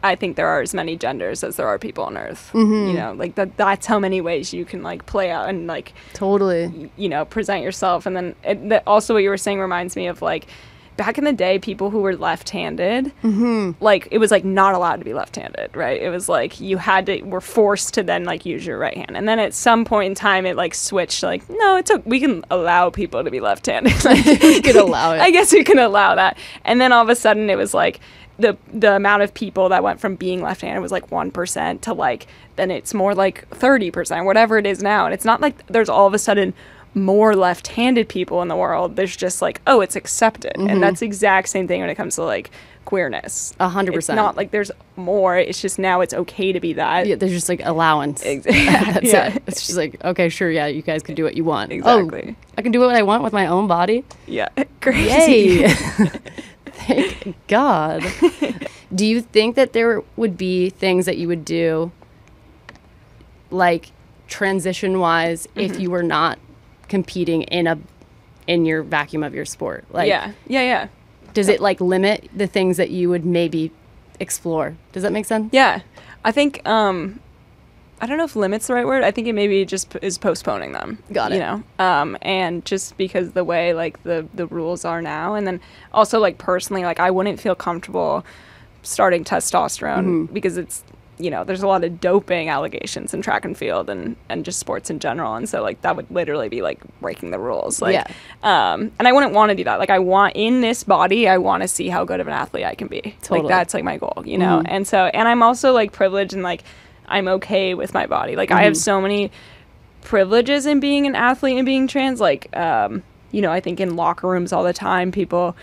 I think there are as many genders as there are people on Earth. You know, like, that's how many ways you can, like, play out and, like... Totally. You know, present yourself. And then also what you were saying reminds me of, like, back in the day, people who were left-handed, like, it was, like, not allowed to be left-handed, right? It was, like, were forced to then, like, use your right hand. And then at some point in time, it, like, switched, like, no, we can allow people to be left-handed. Like, we can allow it. I guess we can allow that. And then all of a sudden, it was, like, the amount of people that went from being left-handed was, like, 1% to, like, then it's more, like, 30%, whatever it is now. And it's not like there's all of a sudden more left-handed people in the world. There's just like, oh, it's accepted. And that's the exact same thing when it comes to like queerness. 100%. It's not like there's more, it's just now it's okay to be that. Yeah, there's just like allowance. That's it. It's just like, okay, sure, yeah, you guys can do what you want. Exactly. I can do what I want with my own body. Yeah. Crazy. Yay. Thank God. Do you think that there would be things that you would do like transition wise if you were not competing in your vacuum of your sport? Like does it like limit the things that you would maybe explore? Does that make sense? I think I don't know if limit's the right word. I think it maybe just is postponing them. Got it. You know, and just because the way like the rules are now, and then also like personally, like I wouldn't feel comfortable starting testosterone because it's, you know, there's a lot of doping allegations in track and field and just sports in general. And so, like, that would literally be, like, breaking the rules. Like, and I wouldn't want to do that. Like, in this body, I want to see how good of an athlete I can be. Totally. Like, that's, like, my goal, you know? And so, and I'm also, like, privileged and, like, I'm okay with my body. Like, I have so many privileges in being an athlete and being trans. Like, you know, I think in locker rooms all the time, people...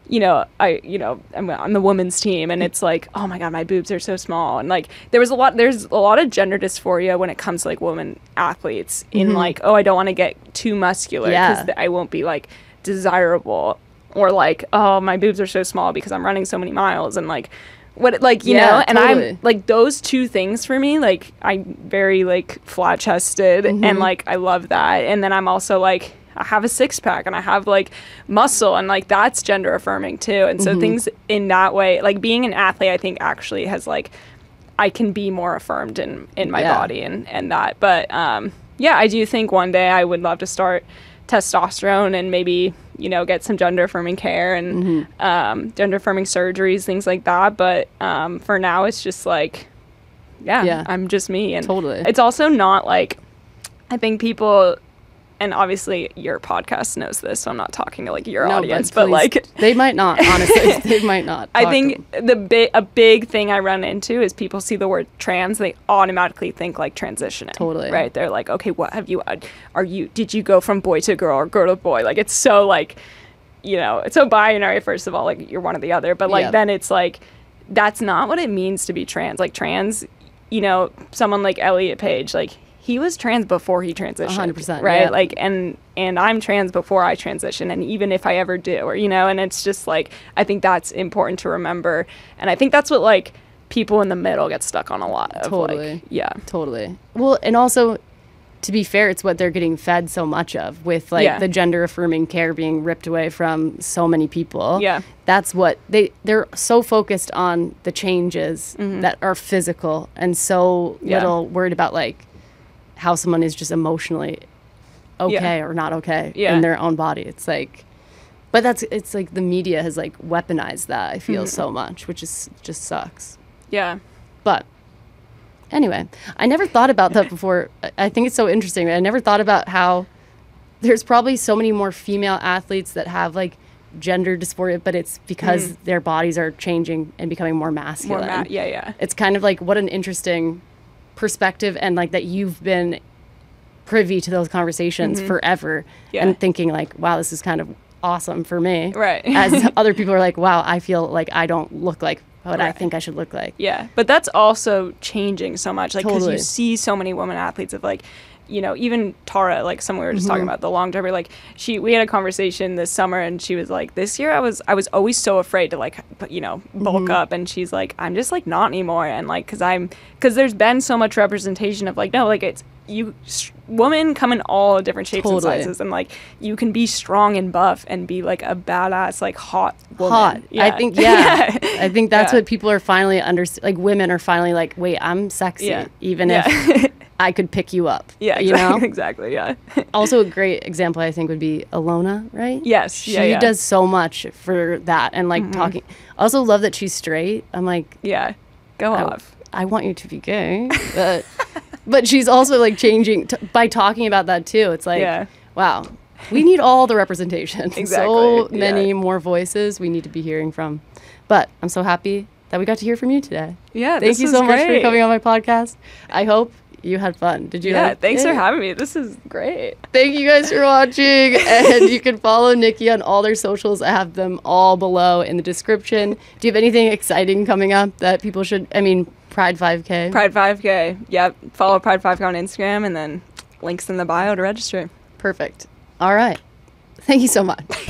You know, I'm on the women's team, and it's like, oh my God, my boobs are so small, and like there's a lot of gender dysphoria when it comes to like women athletes in like, oh, I don't want to get too muscular because I won't be like desirable or like, oh, my boobs are so small because I'm running so many miles, and like what, like, you Yeah, know, and totally. I'm like, those two things for me, like, I'm very like flat chested and like I love that, and then I'm also like, I have a six-pack and I have like muscle, and like that's gender affirming too. And so things in that way, like being an athlete, I think actually has like, I can be more affirmed in my body and that. But yeah, I do think one day I would love to start testosterone and maybe, you know, get some gender affirming care and gender affirming surgeries, things like that. But for now it's just like, yeah, I'm just me. And Totally. it's also not like, I think people, and obviously your podcast knows this, so I'm not talking to like your audience, but like they might not, honestly. They might not. I think a big thing I run into is people see the word trans, they automatically think like transitioning. Totally. Right? They're like, okay, what have you, did you go from boy to girl or girl to boy? Like, it's so like, you know, it's so binary, first of all, like you're one or the other, but like then it's like, that's not what it means to be trans. Like trans, you know, someone like Elliot Page, like he was trans before he transitioned. 100%. Right? Yeah. Like, and I'm trans before I transition, and even if I ever do, or, you know, and it's just like, I think that's important to remember. And I think that's what like people in the middle get stuck on a lot of. Totally. Like, yeah. Totally. Well, and also, to be fair, it's what they're getting fed so much of, with like the gender affirming care being ripped away from so many people. Yeah. That's what they're so focused on, the changes that are physical, and so little worried about like how someone is just emotionally okay or not okay in their own body. It's like, but it's like the media has like weaponized that, I feel, so much, which is just sucks. Yeah. But anyway, I never thought about that before. I think it's so interesting. I never thought about how there's probably so many more female athletes that have like gender dysphoria, but it's because their bodies are changing and becoming more masculine. It's kind of like, what an interesting perspective, and like that you've been privy to those conversations forever and thinking like, wow, this is kind of awesome for me. Right. As other people are like, wow, I feel like I don't look like what I think I should look like. Yeah. But that's also changing so much. Like, because Totally. you see so many women athletes of like, you know, even Tara, like someone we were just talking about, the long jumper, like we had a conversation this summer, and she was like, this year I was always so afraid to like, you know, bulk up, and she's like, I'm just like not anymore. And like, because there's been so much representation of like, no, like it's, women come in all different shapes and sizes, and like you can be strong and buff and be like a badass, like hot woman. I think I think that's what people are finally like women are finally like, wait, I'm sexy even if I could pick you up. Yeah, you know? Exactly. Yeah. Also, a great example I think would be Alona, right? Yes. She does so much for that, and like talking. I also love that she's straight. I'm like, go off. I want you to be gay, but she's also like changing by talking about that too. It's like, wow, we need all the representation. Exactly. So many more voices we need to be hearing from. But I'm so happy that we got to hear from you today. Yeah, thank you so much for coming on my podcast. I hope you had fun. Did you? Yeah, thanks for having me. This is great. Thank you guys for watching, and you can follow Nikki on all their socials. I have them all below in the description. Do you have anything exciting coming up that people should? I mean, Pride 5K. Pride 5K. Yep. Follow Pride 5K on Instagram, and then links in the bio to register. Perfect. All right. Thank you so much.